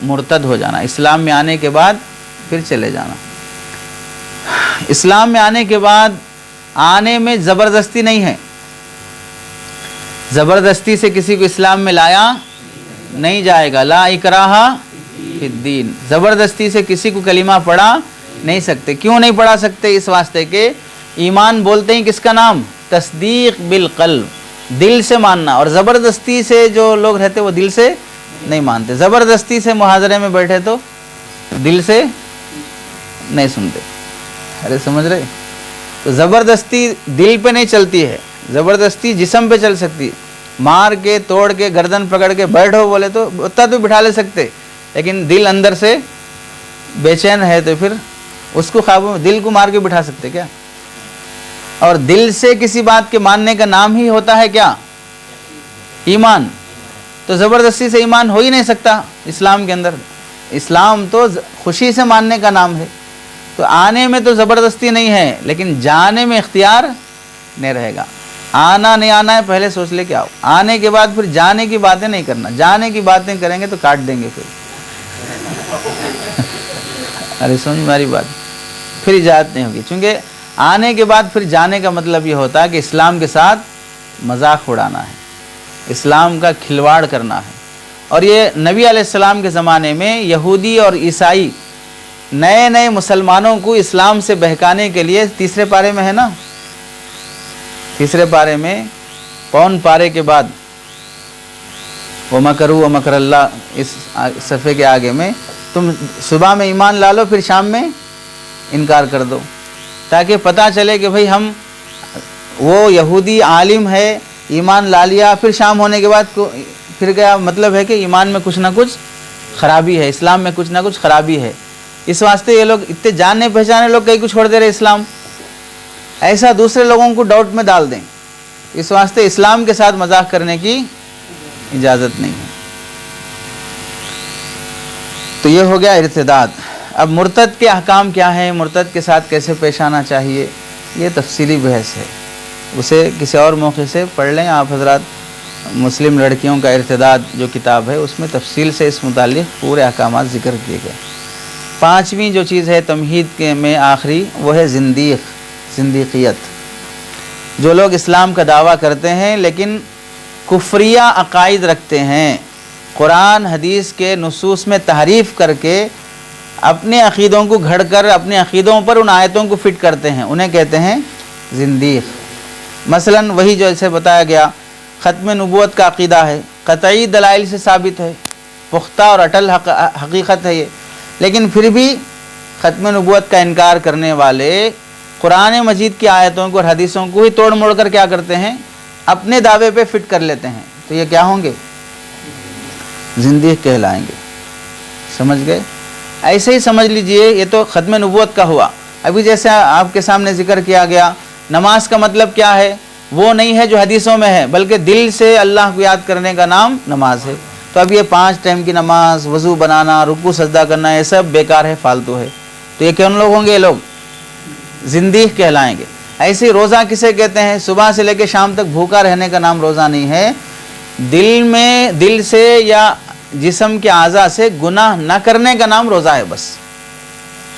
مرتد ہو جانا، اسلام میں آنے کے بعد پھر چلے جانا۔ اسلام میں آنے کے بعد آنے میں زبردستی نہیں ہے، زبردستی سے کسی کو اسلام میں لایا نہیں جائے گا، لا اکراہ فی الدین، زبردستی سے کسی کو کلمہ پڑھا نہیں سکتے۔ کیوں نہیں پڑھا سکتے؟ اس واسطے کہ ایمان بولتے ہیں کس کا نام؟ تصدیق بالقلب، دل سے ماننا، اور زبردستی سے جو لوگ رہتے وہ دل سے نہیں مانتے، زبردستی سے محاضرے میں بیٹھے تو دل سے نہیں سنتے۔ ارے سمجھ رہے؟ تو زبردستی دل پہ نہیں چلتی ہے، زبردستی جسم پہ چل سکتی، مار کے توڑ کے گردن پکڑ کے بیٹھو بولے تو اتنا تو بٹھا لے سکتے، لیکن دل اندر سے بے چین ہے تو پھر اس کو قابو میں، دل کو مار کے بٹھا سکتے کیا؟ اور دل سے کسی بات کے ماننے کا نام ہی ہوتا ہے کیا؟ ایمان۔ تو زبردستی سے ایمان ہو ہی نہیں سکتا اسلام کے اندر، اسلام تو خوشی سے ماننے کا نام ہے۔ تو آنے میں تو زبردستی نہیں ہے لیکن جانے میں اختیار نہیں رہے گا۔ آنا نہیں آنا ہے پہلے سوچ لے کے آؤ، آنے کے بعد پھر جانے کی باتیں نہیں کرنا، جانے کی باتیں کریں گے تو کاٹ دیں گے پھر۔ ارے سمجھ میری بات، پھر اجازت نہیں ہوگی، چونکہ آنے کے بعد پھر جانے کا مطلب یہ ہوتا ہے کہ اسلام کے ساتھ مذاق اڑانا ہے، اسلام کا کھلواڑ کرنا ہے۔ اور یہ نبی علیہ السلام کے زمانے میں یہودی اور عیسائی نئے نئے مسلمانوں کو اسلام سے بہکانے کے لیے، تیسرے پارے میں ہے نا، تیسرے پارے میں پون پارے کے بعد وَمَكَرُوا وَمَكَرَ اللَّهُ، اس صفحے کے آگے میں تم صبح میں ایمان لا لو پھر شام میں انکار کر دو، تاکہ پتہ چلے کہ بھئی ہم، وہ یہودی عالم ہے ایمان لا لیا پھر شام ہونے کے بعد پھر گیا، مطلب ہے کہ ایمان میں کچھ نہ کچھ خرابی ہے، اسلام میں کچھ نہ کچھ خرابی ہے۔ اس واسطے یہ لوگ اتنے جاننے پہچانے لوگ کئی کو چھوڑ دے رہے اسلام، ایسا دوسرے لوگوں کو ڈاؤٹ میں ڈال دیں، اس واسطے اسلام کے ساتھ مذاق کرنے کی اجازت نہیں ہے۔ تو یہ ہو گیا ارتداد۔ اب مرتد کے احکام کیا ہیں، مرتد کے ساتھ کیسے پیش آنا چاہیے، یہ تفصیلی بحث ہے، اسے کسی اور موقع سے پڑھ لیں آپ حضرات۔ مسلم لڑکیوں کا ارتداد جو کتاب ہے اس میں تفصیل سے اس متعلق پورے احکامات ذکر کیے گئے۔ پانچویں جو چیز ہے تمہید کے میں آخری، وہ ہے زندیقیت۔ جو لوگ اسلام کا دعویٰ کرتے ہیں لیکن کفریہ عقائد رکھتے ہیں، قرآن حدیث کے نصوص میں تحریف کر کے اپنے عقیدوں کو گھڑ کر اپنے عقیدوں پر ان آیتوں کو فٹ کرتے ہیں، انہیں کہتے ہیں زندیق۔ مثلا وہی جو اسے بتایا گیا، ختم نبوت کا عقیدہ ہے، قطعی دلائل سے ثابت ہے، پختہ اور اٹل حقیقت ہے یہ، لیکن پھر بھی ختم نبوت کا انکار کرنے والے قرآن مجید کی آیتوں کو اور حدیثوں کو ہی توڑ موڑ کر کیا کرتے ہیں، اپنے دعوے پہ فٹ کر لیتے ہیں، تو یہ کیا ہوں گے؟ زندیق کہلائیں گے۔ سمجھ گئے؟ ایسے ہی سمجھ لیجئے، یہ تو ختم نبوت کا ہوا۔ ابھی جیسے آپ کے سامنے ذکر کیا گیا، نماز کا مطلب کیا ہے؟ وہ نہیں ہے جو حدیثوں میں ہے، بلکہ دل سے اللہ کو یاد کرنے کا نام نماز ہے۔ تو اب یہ 5 ٹائم کی نماز، وضو بنانا، رکوع سجدہ کرنا، یہ سب بیکار ہے، فالتو ہے، تو یہ کون لوگ ہوں گے؟ یہ لوگ زندیق کہلائیں گے۔ ایسے روزہ کسے کہتے ہیں؟ صبح سے لے کے شام تک بھوکا رہنے کا نام روزہ نہیں ہے، دل سے یا جسم کے اعضاء سے گناہ نہ کرنے کا نام روزہ ہے۔ بس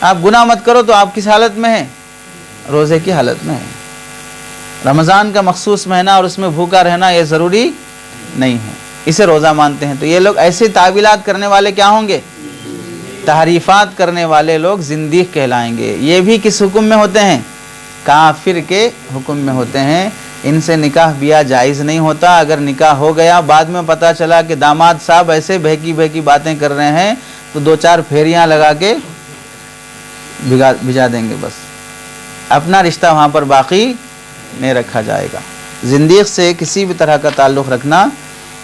آپ گناہ مت کرو تو آپ کس حالت میں ہیں؟ روزے کی حالت میں ہیں۔ رمضان کا مخصوص مہینہ اور اس میں بھوکا رہنا یہ ضروری نہیں ہے، اسے روزہ مانتے ہیں۔ تو یہ لوگ ایسے تعویلات کرنے والے کیا ہوں گے؟ تحریفات کرنے والے لوگ زندیق کہلائیں گے۔ یہ بھی کس حکم میں ہوتے ہیں؟ کافر کے حکم میں ہوتے ہیں۔ ان سے نکاح بیاہ جائز نہیں ہوتا۔ اگر نکاح ہو گیا، بعد میں پتہ چلا کہ داماد صاحب ایسے بہکی باتیں کر رہے ہیں، تو تو 2-4 پھیریاں لگا کے بھجا دیں گے، بس اپنا رشتہ وہاں پر باقی نہیں رکھا جائے گا۔ زندیق سے کسی بھی طرح کا تعلق رکھنا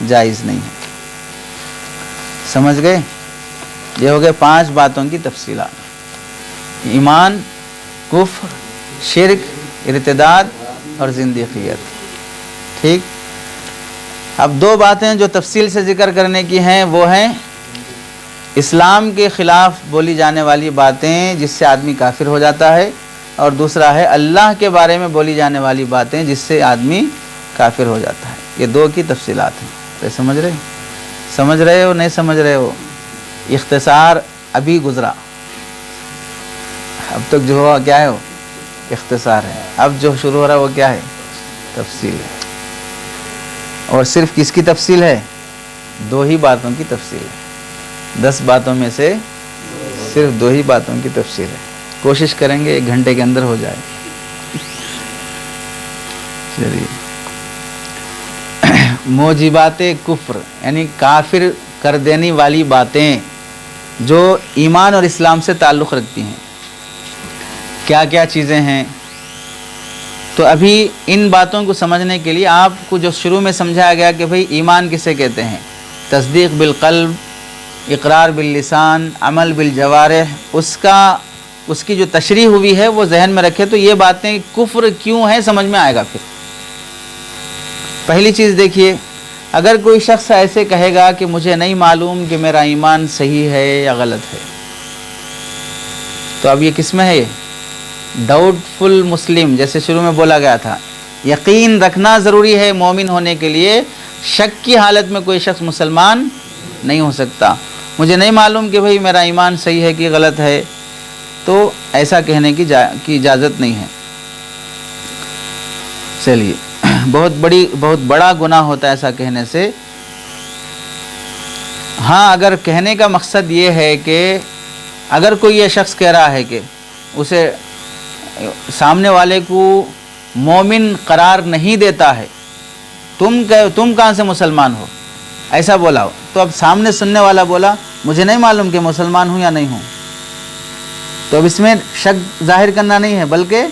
جائز نہیں ہے۔ سمجھ گئے؟ یہ ہو گئے 5 باتوں کی تفصیلات: ایمان، کفر، شرک، ارتداد اور زندیقیت۔ ٹھیک، اب 2 باتیں جو تفصیل سے ذکر کرنے کی ہیں وہ ہیں اسلام کے خلاف بولی جانے والی باتیں جس سے آدمی کافر ہو جاتا ہے، اور دوسرا ہے اللہ کے بارے میں بولی جانے والی باتیں جس سے آدمی کافر ہو جاتا ہے۔ یہ 2 کی تفصیلات ہیں۔ تو سمجھ رہے ہو نہیں سمجھ رہے ہو؟ اختصار ابھی گزرا، اب تک جو ہوا کیا ہے وہ اختصار ہے، اب جو شروع ہو رہا ہے وہ کیا ہے؟ تفصیل ہے۔ اور صرف کس کی تفصیل ہے؟ 2 ہی باتوں کی تفصیل ہے۔ 10 باتوں میں سے صرف 2 ہی باتوں کی تفصیل ہے۔ کوشش کریں گے 1 گھنٹے کے اندر ہو جائے۔ چلیے، موجبات کفر یعنی کافر کر دینے والی باتیں جو ایمان اور اسلام سے تعلق رکھتی ہیں، کیا کیا چیزیں ہیں؟ تو ابھی ان باتوں کو سمجھنے کے لیے آپ کو جو شروع میں سمجھایا گیا کہ بھئی ایمان کسے کہتے ہیں، تصدیق بالقلب، اقرار باللسان، عمل بالجوارح، اس کی جو تشریح ہوئی ہے وہ ذہن میں رکھے تو یہ باتیں کفر کیوں ہیں سمجھ میں آئے گا۔ پھر پہلی چیز دیکھیے، اگر کوئی شخص ایسے کہے گا کہ مجھے نہیں معلوم کہ میرا ایمان صحیح ہے یا غلط ہے، تو اب یہ کس میں ہے؟ یہ ڈاؤٹ فل مسلم، جیسے شروع میں بولا گیا تھا، یقین رکھنا ضروری ہے مومن ہونے کے لیے۔ شک کی حالت میں کوئی شخص مسلمان نہیں ہو سکتا۔ مجھے نہیں معلوم کہ بھئی میرا ایمان صحیح ہے کہ غلط ہے، تو ایسا کہنے کی اجازت نہیں ہے۔ چلیے، بہت بڑا گناہ ہوتا ہے ایسا کہنے سے۔ ہاں، اگر کہنے کا مقصد یہ ہے کہ اگر کوئی یہ شخص کہہ رہا ہے کہ اسے سامنے والے کو مومن قرار نہیں دیتا ہے، تم کہاں سے مسلمان ہو، ایسا بولا ہو، تو اب سامنے سننے والا بولا مجھے نہیں معلوم کہ مسلمان ہوں یا نہیں ہوں، تو اب اس میں شک ظاہر کرنا نہیں ہے بلکہ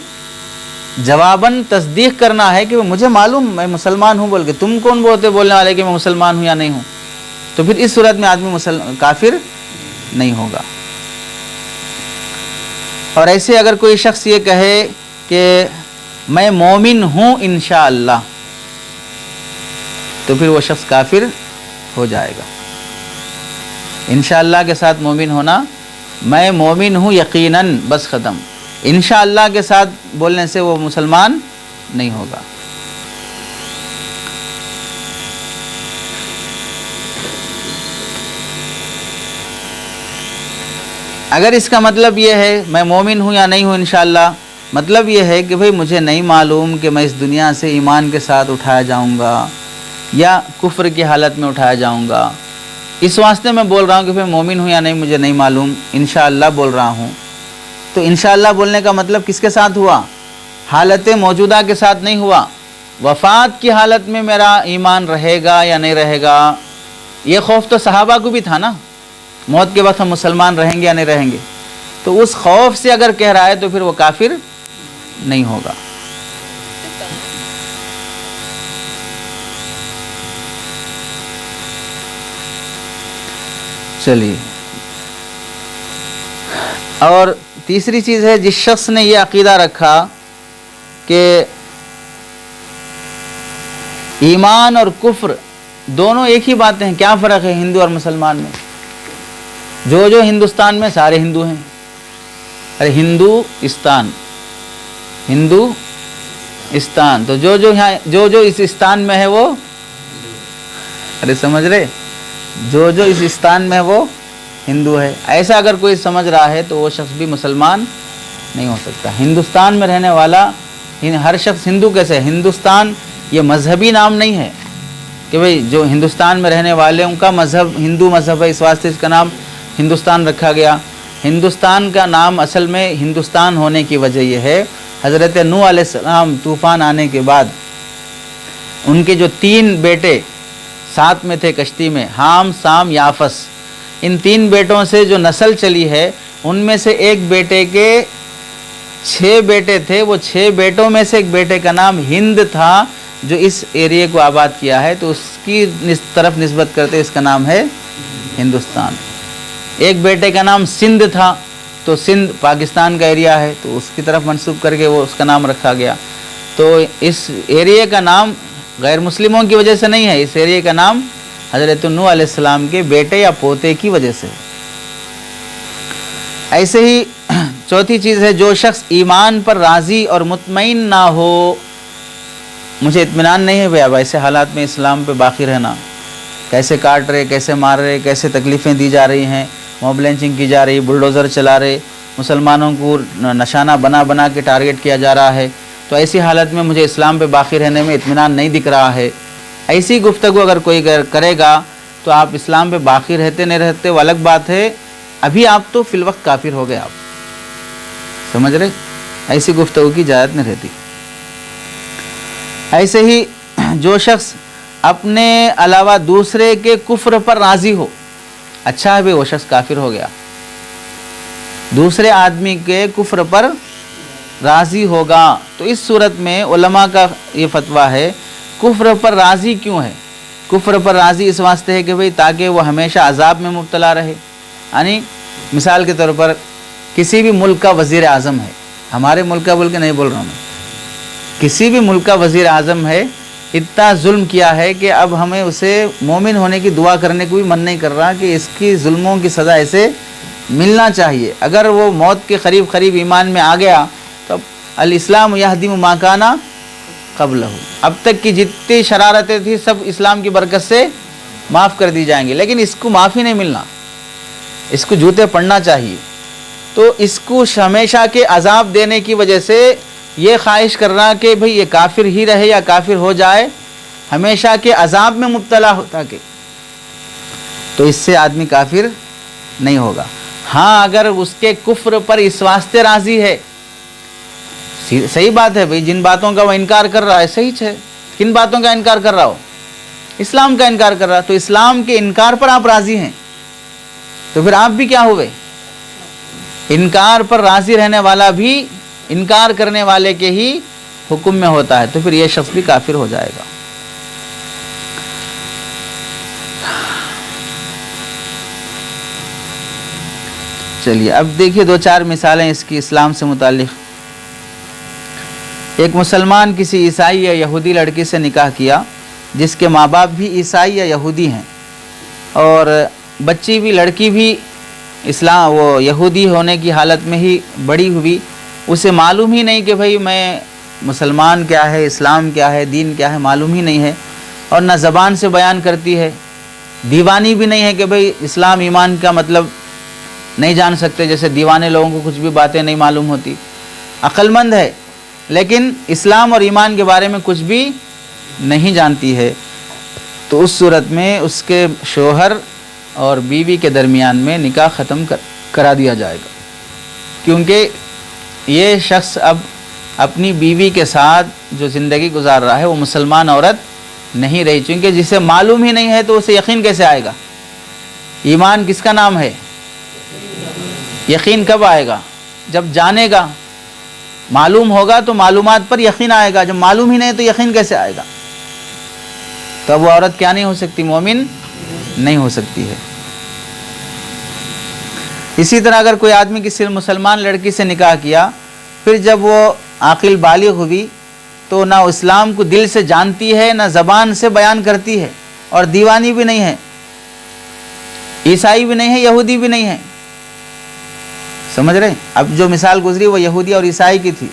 جواباً تصدیق کرنا ہے کہ مجھے معلوم میں مسلمان ہوں، بول کے تم کون بولنے والے کہ میں مسلمان ہوں یا نہیں ہوں؟ تو پھر اس صورت میں آدمی کافر نہیں ہوگا۔ اور ایسے اگر کوئی شخص یہ کہے کہ میں مومن ہوں انشاءاللہ، تو پھر وہ شخص کافر ہو جائے گا۔ انشاءاللہ کے ساتھ مومن ہونا، میں مومن ہوں یقیناً، بس ختم۔ انشاءاللہ کے ساتھ بولنے سے وہ مسلمان نہیں ہوگا۔ اگر اس کا مطلب یہ ہے میں مومن ہوں یا نہیں ہوں انشاءاللہ، مطلب یہ ہے کہ بھئی مجھے نہیں معلوم کہ میں اس دنیا سے ایمان کے ساتھ اٹھایا جاؤں گا یا کفر کی حالت میں اٹھایا جاؤں گا، اس واسطے میں بول رہا ہوں کہ بھئی مومن ہوں یا نہیں مجھے نہیں معلوم، انشاءاللہ بول رہا ہوں، تو انشاءاللہ بولنے کا مطلب کس کے ساتھ ہوا؟ حالت موجودہ کے ساتھ نہیں ہوا۔ وفات کی حالت میں میرا ایمان رہے گا یا نہیں رہے گا، یہ خوف تو صحابہ کو بھی تھا نا، موت کے وقت ہم مسلمان رہیں گے یا نہیں رہیں گے، تو اس خوف سے اگر کہہ رہا ہے تو پھر وہ کافر نہیں ہوگا۔ چلیے، اور تیسری چیز ہے، جس شخص نے یہ عقیدہ رکھا کہ ایمان اور کفر دونوں ایک ہی باتیں ہیں، کیا فرق ہے ہندو اور مسلمان میں؟ جو ہندوستان میں سارے ہندو ہیں، ارے ہندوستان تو جو اس استان میں ہے وہ، ارے سمجھ رہے، جو اس استان میں ہے وہ ہندو ہے۔ ایسا اگر کوئی سمجھ رہا ہے تو وہ شخص بھی مسلمان نہیں ہو سکتا۔ ہندوستان میں رہنے والا ہر شخص ہندو کیسے ہے؟ ہندوستان یہ مذہبی نام نہیں ہے کہ بھئی جو ہندوستان میں رہنے والے ان کا مذہب ہندو مذہب ہے، اس واسطے اس کا نام ہندوستان رکھا گیا۔ ہندوستان کا نام اصل میں ہندوستان ہونے کی وجہ یہ ہے، حضرت نوح علیہ السلام طوفان آنے کے بعد ان کے جو 3 بیٹے ساتھ میں تھے کشتی میں، حام، سام، یافس، ان 3 بیٹوں سے جو نسل چلی ہے ان میں سے ایک بیٹے کے 6 بیٹے تھے، وہ 6 بیٹوں میں سے ایک بیٹے کا نام ہند تھا جو اس ایریے کو آباد کیا ہے، تو اس کی طرف نسبت کرتے اس کا نام ہے ہندوستان۔ ایک بیٹے کا نام سندھ تھا، تو سندھ پاکستان کا ایریا ہے، تو اس کی طرف منسوب کر کے وہ اس کا نام رکھا گیا۔ تو اس ایریے کا نام غیر مسلموں کی وجہ سے نہیں ہے، اس ایریے کا نام حضرت نوح علیہ السلام کے بیٹے یا پوتے کی وجہ سے۔ ایسے ہی چوتھی چیز ہے، جو شخص ایمان پر راضی اور مطمئن نہ ہو، مجھے اطمینان نہیں ہے بھئی اب ایسے حالات میں اسلام پہ باقی رہنا، کیسے کاٹ رہے، کیسے مار رہے، کیسے تکلیفیں دی جا رہی ہیں، موب لنچنگ کی جا رہی، بلڈوزر چلا رہے، مسلمانوں کو نشانہ بنا بنا کے ٹارگٹ کیا جا رہا ہے، تو ایسی حالت میں مجھے اسلام پہ باقی رہنے میں اطمینان نہیں دکھ رہا ہے۔ ایسی گفتگو اگر کوئی کرے گا تو آپ اسلام پہ باقی رہتے نہیں رہتے وہ الگ بات ہے، ابھی آپ تو فی الوقت کافر ہو گئے، آپ سمجھ رہے؟ ایسی گفتگو کی اجازت نہیں رہتی۔ ایسے ہی جو شخص اپنے علاوہ دوسرے کے کفر پر راضی ہو، اچھا ہے بھی وہ شخص کافر ہو گیا، دوسرے آدمی کے کفر پر راضی ہوگا، تو اس صورت میں علماء کا یہ فتویٰ ہے کفر پر راضی کیوں ہے؟ کفر پر راضی اس واسطے ہے کہ بھئی تاکہ وہ ہمیشہ عذاب میں مبتلا رہے۔ یعنی مثال کے طور پر کسی بھی ملک کا وزیر اعظم ہے، ہمارے ملک کا بول کے نہیں بول رہا ہوں میں، کسی بھی ملک کا وزیر اعظم ہے، اتنا ظلم کیا ہے کہ اب ہمیں اسے مومن ہونے کی دعا کرنے کو بھی من نہیں کر رہا کہ اس کی ظلموں کی سزا اسے ملنا چاہیے۔ اگر وہ موت کے قریب ایمان میں آ گیا تو الاسلام یہدم ما کان قبلہ، اب تک کی جتنی شرارتیں تھیں سب اسلام کی برکت سے معاف کر دی جائیں گی، لیکن اس کو معافی نہیں ملنا، اس کو جوتے پڑنا چاہیے۔ تو اس کو ہمیشہ کے عذاب دینے کی وجہ سے یہ خواہش کر رہا کہ بھئی یہ کافر ہی رہے یا کافر ہو جائے، ہمیشہ کے عذاب میں مبتلا ہوتا کہ، تو اس سے آدمی کافر نہیں ہوگا۔ ہاں اگر اس کے کفر پر اس واسطے راضی ہے، صحیح بات ہے بھئی جن باتوں کا وہ انکار کر رہا ہے صحیح ہے، کن باتوں کا انکار کر رہا ہو؟ اسلام کا انکار کر رہا، تو اسلام کے انکار پر آپ راضی ہیں، تو پھر آپ بھی کیا ہوئے؟ انکار پر راضی رہنے والا بھی انکار کرنے والے کے ہی حکم میں ہوتا ہے، تو پھر یہ شخص بھی کافر ہو جائے گا۔ چلیے اب دیکھیے 2-4 مثالیں اس کی اسلام سے متعلق۔ ایک مسلمان کسی عیسائی یا یہودی لڑکی سے نکاح کیا جس کے ماں باپ بھی عیسائی یا یہودی ہیں، اور بچی بھی لڑکی بھی وہ یہودی ہونے کی حالت میں ہی بڑی ہوئی، اسے معلوم ہی نہیں کہ بھئی میں مسلمان کیا ہے، اسلام کیا ہے، دین کیا ہے، معلوم ہی نہیں ہے، اور نہ زبان سے بیان کرتی ہے، دیوانی بھی نہیں ہے کہ بھئی اسلام ایمان کا مطلب نہیں جان سکتے، جیسے دیوانے لوگوں کو کچھ بھی باتیں نہیں معلوم ہوتی، عقل مند ہے لیکن اسلام اور ایمان کے بارے میں کچھ بھی نہیں جانتی ہے، تو اس صورت میں اس کے شوہر اور بیوی کے درمیان میں نکاح ختم کرا دیا جائے گا، کیونکہ یہ شخص اب اپنی بیوی کے ساتھ جو زندگی گزار رہا ہے وہ مسلمان عورت نہیں رہی، چونکہ جسے معلوم ہی نہیں ہے تو اسے یقین کیسے آئے گا؟ ایمان کس کا نام ہے؟ یقین کب آئے گا؟ جب جانے گا، معلوم ہوگا تو معلومات پر یقین آئے گا، جب معلوم ہی نہیں تو یقین کیسے آئے گا؟ تب وہ عورت کیا نہیں ہو سکتی؟ مومن نہیں ہو سکتی ہے۔ اسی طرح اگر کوئی آدمی کسی مسلمان لڑکی سے نکاح کیا، پھر جب وہ عاقل بالغ ہوئی تو نہ اسلام کو دل سے جانتی ہے، نہ زبان سے بیان کرتی ہے، اور دیوانی بھی نہیں ہے، عیسائی بھی نہیں ہے، یہودی بھی نہیں ہے، سمجھ رہے ہیں؟ اب جو مثال گزری وہ یہودی اور عیسائی کی تھی،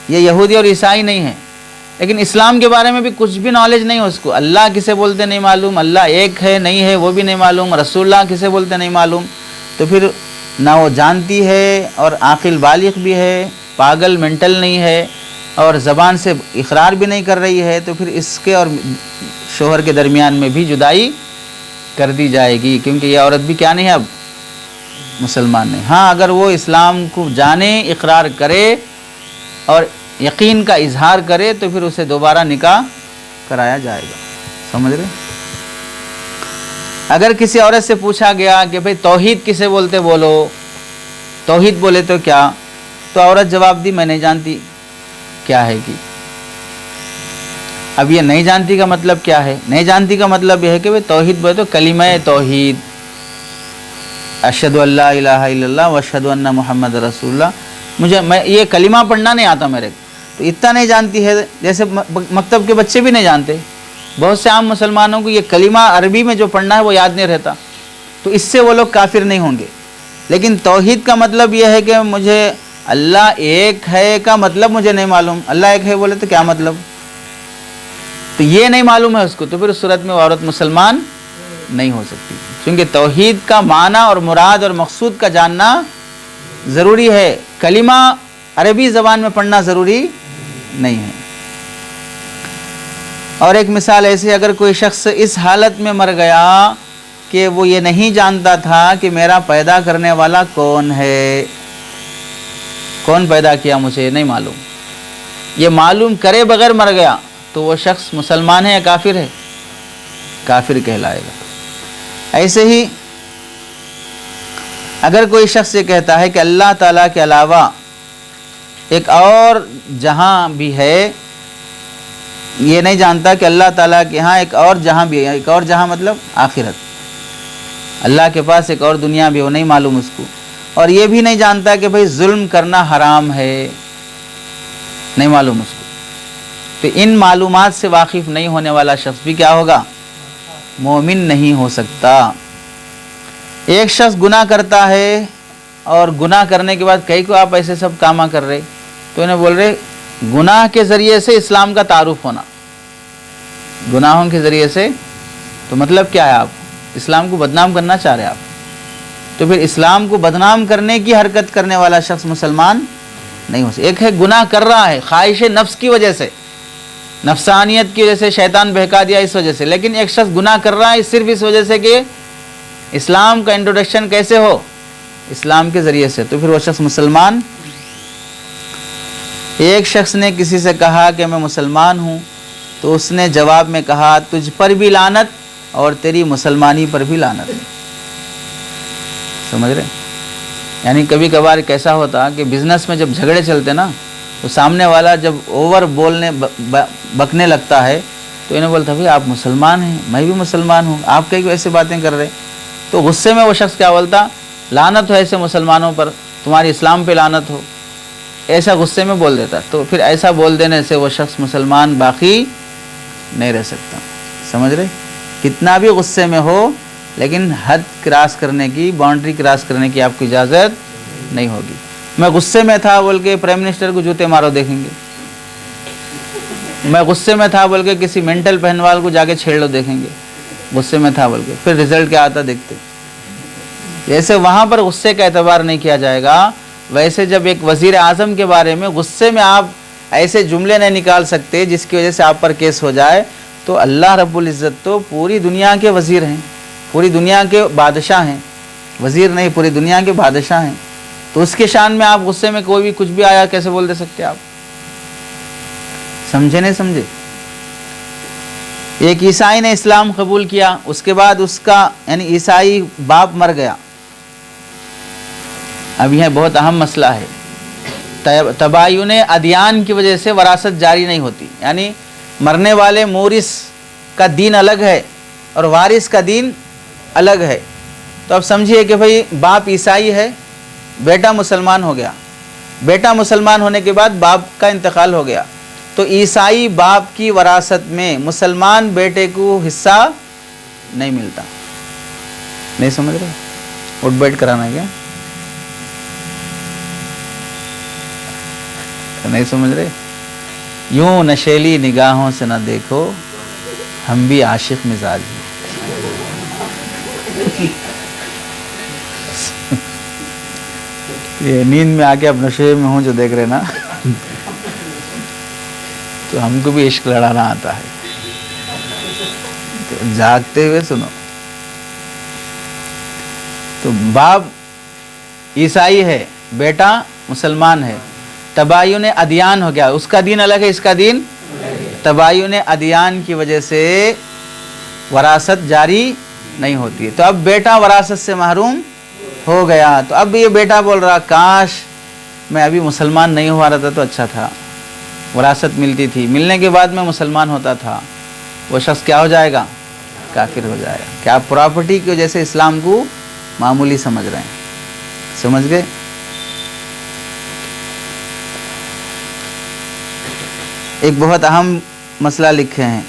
یہ یہودی اور عیسائی نہیں ہے، لیکن اسلام کے بارے میں بھی کچھ بھی نالج نہیں ہے اس کو، اللہ کسے بولتے نہیں معلوم، اللہ ایک ہے نہیں ہے وہ بھی نہیں معلوم، رسول اللہ کسے بولتے نہیں معلوم، تو پھر نہ وہ جانتی ہے اور عاقل بالغ بھی ہے، پاگل مینٹل نہیں ہے، اور زبان سے اقرار بھی نہیں کر رہی ہے، تو پھر اس کے اور شوہر کے درمیان میں بھی جدائی کر دی جائے گی، کیونکہ یہ عورت بھی کیا نہیں ہے اب؟ مسلمان نہیں۔ ہاں اگر وہ اسلام کو جانے، اقرار کرے اور یقین کا اظہار کرے تو پھر اسے دوبارہ نکاح کرایا جائے گا، سمجھ رہے؟ اگر کسی عورت سے پوچھا گیا کہ بھئی توحید کسے بولتے بولو، توحید بولے تو کیا، تو عورت جواب دی میں نہیں جانتی کیا ہے کہ اب یہ نہیں جانتی کا مطلب کیا ہے؟ نہیں جانتی کا مطلب یہ ہے کہ بھئی توحید بولے تو کلمہ توحید، اشہدو ان لا الہ الا اللہ و اشہدو ان محمد رسول اللہ، میں یہ کلمہ پڑھنا نہیں آتا میرے، تو اتنا نہیں جانتی ہے، جیسے مکتب کے بچے بھی نہیں جانتے، بہت سے عام مسلمانوں کو یہ کلمہ عربی میں جو پڑھنا ہے وہ یاد نہیں رہتا، تو اس سے وہ لوگ کافر نہیں ہوں گے۔ لیکن توحید کا مطلب یہ ہے کہ مجھے اللہ ایک ہے کا مطلب مجھے نہیں معلوم، اللہ ایک ہے بولے تو کیا مطلب، تو یہ نہیں معلوم ہے اس کو، تو پھر اس صورت میں وہ عورت مسلمان نہیں ہو سکتی، کیونکہ توحید کا معنی اور مراد اور مقصود کا جاننا ضروری ہے، کلمہ عربی زبان میں پڑھنا ضروری نہیں ہے۔ اور ایک مثال ایسی، اگر کوئی شخص اس حالت میں مر گیا کہ وہ یہ نہیں جانتا تھا کہ میرا پیدا کرنے والا کون ہے، کون پیدا کیا مجھے نہیں معلوم، یہ معلوم کرے بغیر مر گیا تو وہ شخص مسلمان ہے یا کافر ہے؟ کافر کہلائے گا۔ ایسے ہی اگر کوئی شخص یہ کہتا ہے کہ اللہ تعالیٰ کے علاوہ ایک اور جہاں بھی ہے، یہ نہیں جانتا کہ اللہ تعالیٰ کے ہاں ایک اور جہاں بھی ہے، ایک اور جہاں مطلب آخرت، اللہ کے پاس ایک اور دنیا بھی، وہ نہیں معلوم اس کو، اور یہ بھی نہیں جانتا کہ بھئی ظلم کرنا حرام ہے، نہیں معلوم اس کو، تو ان معلومات سے واقف نہیں ہونے والا شخص بھی کیا ہوگا؟ مومن نہیں ہو سکتا۔ ایک شخص گناہ کرتا ہے اور گناہ کرنے کے بعد کئی کو آپ ایسے سب کاماں کر رہے، تو انہیں بول رہے گناہ کے ذریعے سے اسلام کا تعارف ہونا، گناہوں کے ذریعے سے، تو مطلب کیا ہے؟ آپ اسلام کو بدنام کرنا چاہ رہے آپ، تو پھر اسلام کو بدنام کرنے کی حرکت کرنے والا شخص مسلمان نہیں ہو سکتا۔ ایک ہے گناہ کر رہا ہے خواہش نفس کی وجہ سے، نفسانیت کی وجہ سے، شیطان بہکا دیا اس وجہ سے، لیکن ایک شخص گناہ کر رہا ہے صرف اس وجہ سے کہ اسلام کا انٹروڈکشن کیسے ہو؟ اسلام کے ذریعے سے، تو پھر وہ شخص مسلمان۔ ایک شخص نے کسی سے کہا کہ میں مسلمان ہوں، تو اس نے جواب میں کہا تجھ پر بھی لعنت اور تیری مسلمانی پر بھی لعنت، سمجھ رہے؟ یعنی کبھی کبھار کیسا ہوتا کہ بزنس میں جب جھگڑے چلتے نا، تو سامنے والا جب اوور بولنے بکنے لگتا ہے تو انہیں بولتا بھائی آپ مسلمان ہیں، میں بھی مسلمان ہوں، آپ کئی ایسے باتیں کر رہے، تو غصے میں وہ شخص کیا بولتا؟ لعنت ہو ایسے مسلمانوں پر، تمہاری اسلام پہ لعنت ہو، ایسا غصے میں بول دیتا، تو پھر ایسا بول دینے سے وہ شخص مسلمان باقی نہیں رہ سکتا، سمجھ رہے؟ کتنا بھی غصے میں ہو لیکن حد کراس کرنے کی، باؤنڈری کراس کرنے کی آپ کو اجازت نہیں ہوگی۔ میں غصے میں تھا بول کے پرائم منسٹر کو جوتے مارو دیکھیں گے، میں غصے میں تھا بول کے کسی مینٹل پہنوال کو جا کے چھیڑ لو دیکھیں گے، غصے میں تھا بول کے، پھر رزلٹ کیا آتا دیکھتے۔ جیسے وہاں پر غصے کا اعتبار نہیں کیا جائے گا، ویسے جب ایک وزیر اعظم کے بارے میں غصے میں آپ ایسے جملے نہیں نکال سکتے جس کی وجہ سے آپ پر کیس ہو جائے، تو اللہ رب العزت تو پوری دنیا کے وزیر ہیں، پوری دنیا کے بادشاہ ہیں، وزیر نہیں پوری دنیا کے بادشاہ ہیں، تو اس کے شان میں آپ غصے میں کوئی بھی کچھ بھی آیا کیسے بول دے سکتے آپ؟ سمجھے نہیں سمجھے؟ ایک عیسائی نے اسلام قبول کیا، اس کے بعد اس کا یعنی عیسائی باپ مر گیا، اب یہ بہت اہم مسئلہ ہے، تباین ادیان کی وجہ سے وراثت جاری نہیں ہوتی، یعنی مرنے والے مورث کا دین الگ ہے اور وارث کا دین الگ ہے، تو اب سمجھیے کہ بھئی باپ عیسائی ہے، بیٹا مسلمان ہو گیا، بیٹا مسلمان ہونے کے بعد باپ کا انتقال ہو گیا، تو عیسائی باپ کی وراثت میں مسلمان بیٹے کو حصہ نہیں ملتا، نہیں سمجھ رہے؟ اٹھ بیٹھ کرانا ہے کیا؟ نہیں سمجھ رہے؟ یوں نشیلی نگاہوں سے نہ دیکھو، ہم بھی عاشق مزاج ہیں، یہ نیند میں آ کے اب نشے میں ہوں جو دیکھ رہے نا، تو ہم کو بھی عشق لڑانا آتا ہے، تو جاگتے ہوئے سنو، تو باپ عیسائی ہے، بیٹا مسلمان ہے، تباین ادیان ہو گیا، اس کا دین الگ ہے اس کا دین، تباین ادیان کی وجہ سے وراثت جاری نہیں ہوتی ہے۔ تو اب بیٹا وراثت سے محروم ہو گیا، تو اب یہ بیٹا بول رہا کاش میں ابھی مسلمان نہیں ہوا رہتا تو اچھا تھا، وراثت ملتی تھی، ملنے کے بعد میں مسلمان ہوتا تھا۔ وہ شخص کیا ہو جائے گا؟ کافر ہو جائے گا۔ کیا آپ پراپرٹی کی وجہ سے اسلام کو معمولی سمجھ رہے ہیں؟ سمجھ گئے؟ ایک بہت اہم مسئلہ لکھے ہیں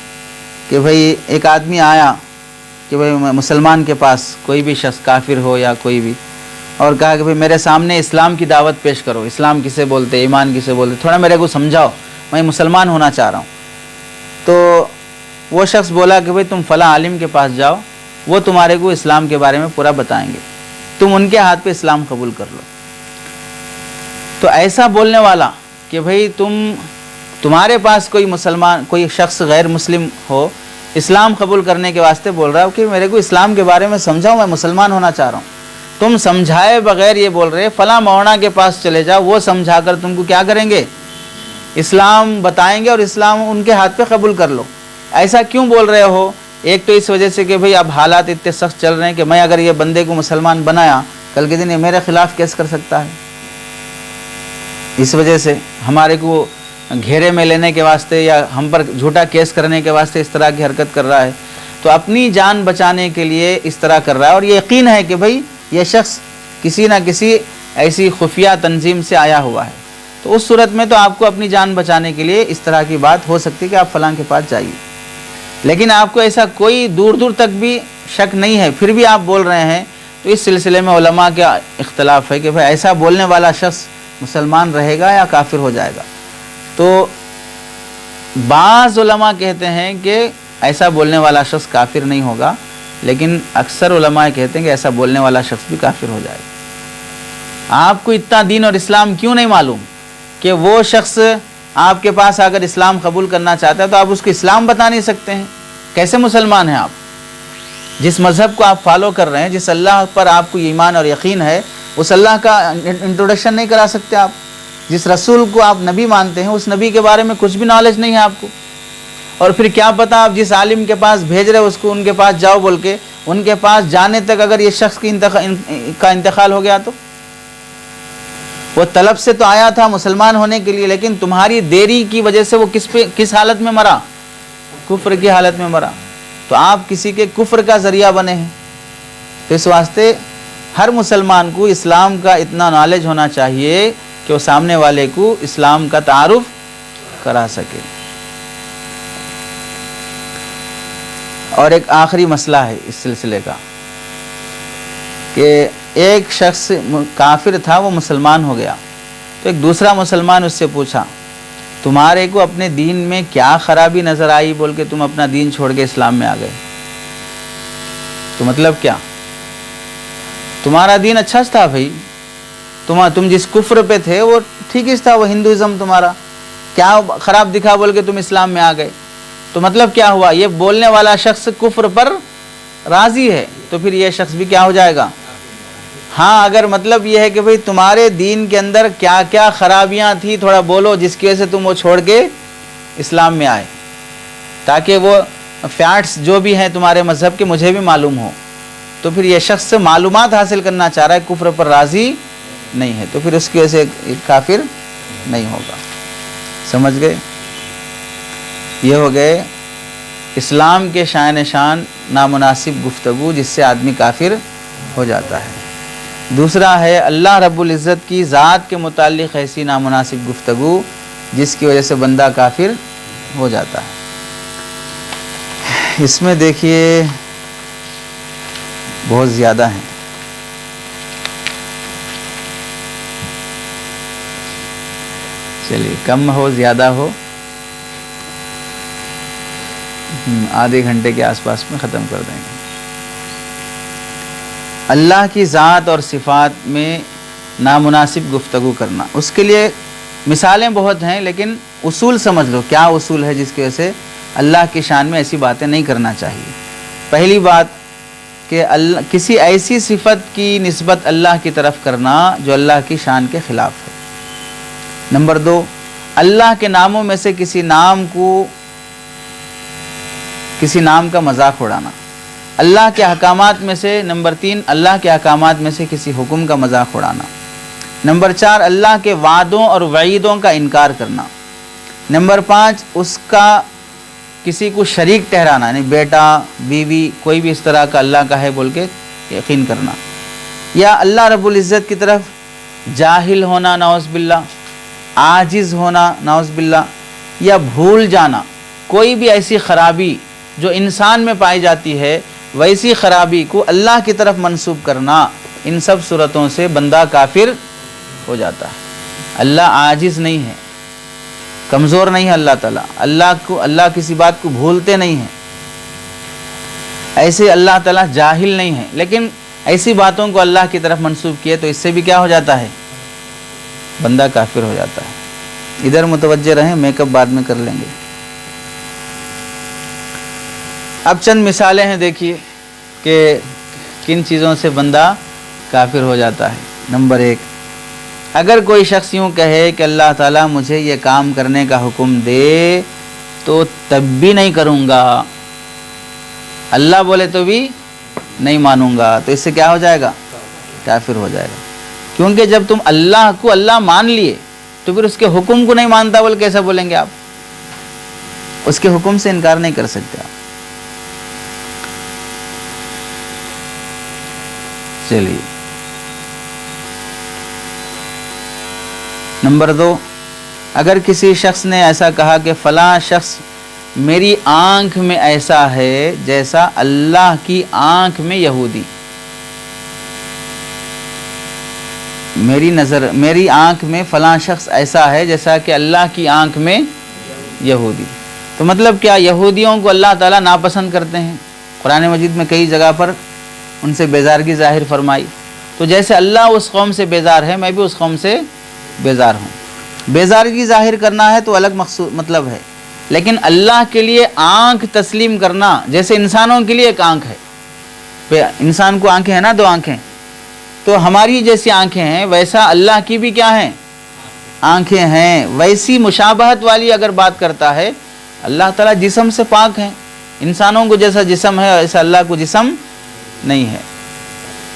کہ بھئی ایک آدمی آیا کہ بھئی مسلمان کے پاس، کوئی بھی شخص کافر ہو یا کوئی بھی، اور کہا کہ بھئی میرے سامنے اسلام کی دعوت پیش کرو، اسلام کسے بولتے، ایمان کسے بولتے، تھوڑا میرے کو سمجھاؤ، میں مسلمان ہونا چاہ رہا ہوں۔ تو وہ شخص بولا کہ بھئی تم فلاں عالم کے پاس جاؤ، وہ تمہارے کو اسلام کے بارے میں پورا بتائیں گے، تم ان کے ہاتھ پہ اسلام قبول کر لو۔ تو ایسا بولنے والا کہ بھئی تمہارے پاس کوئی مسلمان، کوئی شخص غیر مسلم ہو، اسلام قبول کرنے کے واسطے بول رہا ہو کہ میرے کو اسلام کے بارے میں سمجھاؤ، میں مسلمان ہونا چاہ رہا ہوں، تم سمجھائے بغیر یہ بول رہے فلاں مولانا کے پاس چلے جاؤ، وہ سمجھا کر تم کو کیا کریں گے؟ اسلام بتائیں گے اور اسلام ان کے ہاتھ پہ قبول کر لو۔ ایسا کیوں بول رہے ہو؟ ایک تو اس وجہ سے کہ بھئی اب حالات اتنے سخت چل رہے ہیں کہ میں اگر یہ بندے کو مسلمان بنایا، کل کے دن یہ میرے خلاف کیس کر سکتا ہے، اس وجہ سے ہمارے کو گھیرے میں لینے کے واسطے یا ہم پر جھوٹا کیس کرنے کے واسطے اس طرح کی حرکت کر رہا ہے۔ تو اپنی جان بچانے کے لیے اس طرح کر رہا ہے، اور یہ یقین ہے کہ بھئی یہ شخص کسی نہ کسی ایسی خفیہ تنظیم سے آیا ہوا ہے، تو اس صورت میں تو آپ کو اپنی جان بچانے کے لیے اس طرح کی بات ہو سکتی ہے کہ آپ فلاں کے پاس جائیے، لیکن آپ کو ایسا کوئی دور دور تک بھی شک نہیں ہے، پھر بھی آپ بول رہے ہیں، تو اس سلسلے میں علماء کا اختلاف ہے کہ بھئی ایسا بولنے والا شخص مسلمان رہے گا یا کافر ہو جائے گا۔ تو بعض علماء کہتے ہیں کہ ایسا بولنے والا شخص کافر نہیں ہوگا، لیکن اکثر علماء کہتے ہیں کہ ایسا بولنے والا شخص بھی کافر ہو جائے گا۔ آپ کو اتنا دین اور اسلام کیوں نہیں معلوم کہ وہ شخص آپ کے پاس اگر اسلام قبول کرنا چاہتا ہے تو آپ اس کو اسلام بتا نہیں سکتے ہیں؟ کیسے مسلمان ہیں آپ؟ جس مذہب کو آپ فالو کر رہے ہیں، جس اللہ پر آپ کو ایمان اور یقین ہے، اس اللہ کا انٹروڈکشن نہیں کرا سکتے آپ؟ جس رسول کو آپ نبی مانتے ہیں، اس نبی کے بارے میں کچھ بھی نالج نہیں ہے آپ کو، اور پھر کیا پتہ آپ جس عالم کے پاس بھیج رہے اس کو ان کے پاس جاؤ بول کے، ان کے پاس جانے تک اگر یہ شخص کا انتقال ہو گیا تو وہ طلب سے تو آیا تھا مسلمان ہونے کے لیے، لیکن تمہاری دیری کی وجہ سے وہ کس حالت میں مرا؟ کفر کی حالت میں مرا۔ تو آپ کسی کے کفر کا ذریعہ بنے ہیں۔ تو اس واسطے ہر مسلمان کو اسلام کا اتنا نالج ہونا چاہیے کہ وہ سامنے والے کو اسلام کا تعارف کرا سکے۔ اور ایک آخری مسئلہ ہے اس سلسلے کا کہ ایک شخص کافر تھا، وہ مسلمان ہو گیا، تو ایک دوسرا مسلمان اس سے پوچھا تمہارے کو اپنے دین میں کیا خرابی نظر آئی بول کے تم اپنا دین چھوڑ کے اسلام میں آ گئے؟ تو مطلب کیا؟ تمہارا دین اچھا تھا بھائی، تم جس کفر پہ تھے وہ ٹھیک ہی تھا، وہ ہندوازم تمہارا، کیا خراب دکھا بول کے تم اسلام میں آ گئے؟ تو مطلب کیا ہوا؟ یہ بولنے والا شخص کفر پر راضی ہے، تو پھر یہ شخص بھی کیا ہو جائے گا؟ ہاں، اگر مطلب یہ ہے کہ بھئی تمہارے دین کے اندر کیا کیا خرابیاں تھی تھوڑا بولو جس کی وجہ سے تم وہ چھوڑ کے اسلام میں آئے، تاکہ وہ فیکٹس جو بھی ہیں تمہارے مذہب کے مجھے بھی معلوم ہو، تو پھر یہ شخص معلومات حاصل کرنا چاہ رہا ہے، کفر پر راضی نہیں ہے، تو پھر اس کی وجہ سے کافر نہیں ہوگا۔ سمجھ گئے؟ یہ ہو گئے اسلام کے شان شان نامناسب گفتگو جس سے آدمی کافر ہو جاتا ہے۔ دوسرا ہے اللہ رب العزت کی ذات کے متعلق ایسی نامناسب گفتگو جس کی وجہ سے بندہ کافر ہو جاتا ہے۔ اس میں دیکھیے بہت زیادہ ہیں۔ چلیے، کم ہو زیادہ ہو، آدھے گھنٹے کے آس پاس میں ختم کر دیں گے۔ اللہ کی ذات اور صفات میں نامناسب گفتگو کرنا، اس کے لیے مثالیں بہت ہیں، لیکن اصول سمجھ لو کیا اصول ہے جس کی وجہ سے اللہ کی شان میں ایسی باتیں نہیں کرنا چاہیے۔ پہلی بات کہ کسی ایسی صفت کی نسبت اللہ کی طرف کرنا جو اللہ کی شان کے خلاف ہے۔ نمبر 2، اللہ کے ناموں میں سے کسی نام کا مذاق اڑانا، اللہ کے احکامات میں سے نمبر 3 اللہ کے احکامات میں سے کسی حکم کا مذاق اڑانا، نمبر 4 اللہ کے وعدوں اور وعیدوں کا انکار کرنا، نمبر 5 اس کا کسی کو شریک ٹھہرانا، یعنی بیٹا بیوی کوئی بھی اس طرح کا اللہ کا ہے بول کے یقین کرنا، یا اللہ رب العزت کی طرف جاہل ہونا نعوذ باللہ، عاجز ہونا نعوذ باللہ، یا بھول جانا، کوئی بھی ایسی خرابی جو انسان میں پائی جاتی ہے ویسی خرابی کو اللہ کی طرف منسوب کرنا، ان سب صورتوں سے بندہ کافر ہو جاتا ہے۔ اللہ عاجز نہیں ہے، کمزور نہیں ہے اللہ تعالیٰ، اللہ کسی بات کو بھولتے نہیں ہیں، ایسے اللہ تعالیٰ جاہل نہیں ہے، لیکن ایسی باتوں کو اللہ کی طرف منسوب کیے تو اس سے بھی کیا ہو جاتا ہے؟ بندہ کافر ہو جاتا ہے۔ ادھر متوجہ رہیں، میک اپ بعد میں کر لیں گے۔ اب چند مثالیں ہیں، دیکھیے کہ کن چیزوں سے بندہ کافر ہو جاتا ہے۔ نمبر 1، اگر کوئی شخص یوں کہے کہ اللہ تعالیٰ مجھے یہ کام کرنے کا حکم دے تو تب بھی نہیں کروں گا، اللہ بولے تو بھی نہیں مانوں گا، تو اس سے کیا ہو جائے گا؟ کافر ہو جائے گا۔ کیونکہ جب تم اللہ کو اللہ مان لیے تو پھر اس کے حکم کو نہیں مانتا بول کیسا بولیں گے آپ؟ اس کے حکم سے انکار نہیں کر سکتے آپ۔ چلیے نمبر 2، اگر کسی شخص نے ایسا کہا کہ فلاں شخص میری آنکھ میں ایسا ہے جیسا اللہ کی آنکھ میں یہودی، میری آنکھ میں فلاں شخص ایسا ہے جیسا کہ اللہ کی آنکھ میں یہودی، تو مطلب کیا؟ یہودیوں کو اللہ تعالیٰ ناپسند کرتے ہیں۔ قرآن مجید میں کئی جگہ پر ان سے بیزارگی ظاہر فرمائی، تو جیسے اللہ اس قوم سے بیزار ہے میں بھی اس قوم سے بیزار ہوں۔ بیزارگی ظاہر کرنا ہے تو الگ مطلب ہے، لیکن اللہ کے لیے آنکھ تسلیم کرنا، جیسے انسانوں کے لیے ایک آنکھ ہے، انسان کو آنکھیں ہیں نا، 2 آنکھیں، تو ہماری جیسی آنکھیں ہیں ویسا اللہ کی بھی کیا ہیں؟ آنکھیں ہیں۔ ویسی مشابہت والی اگر بات کرتا ہے، اللہ تعالیٰ جسم سے پاک ہیں، انسانوں کو جیسا جسم ہے ایسا اللہ کو جسم نہیں ہے،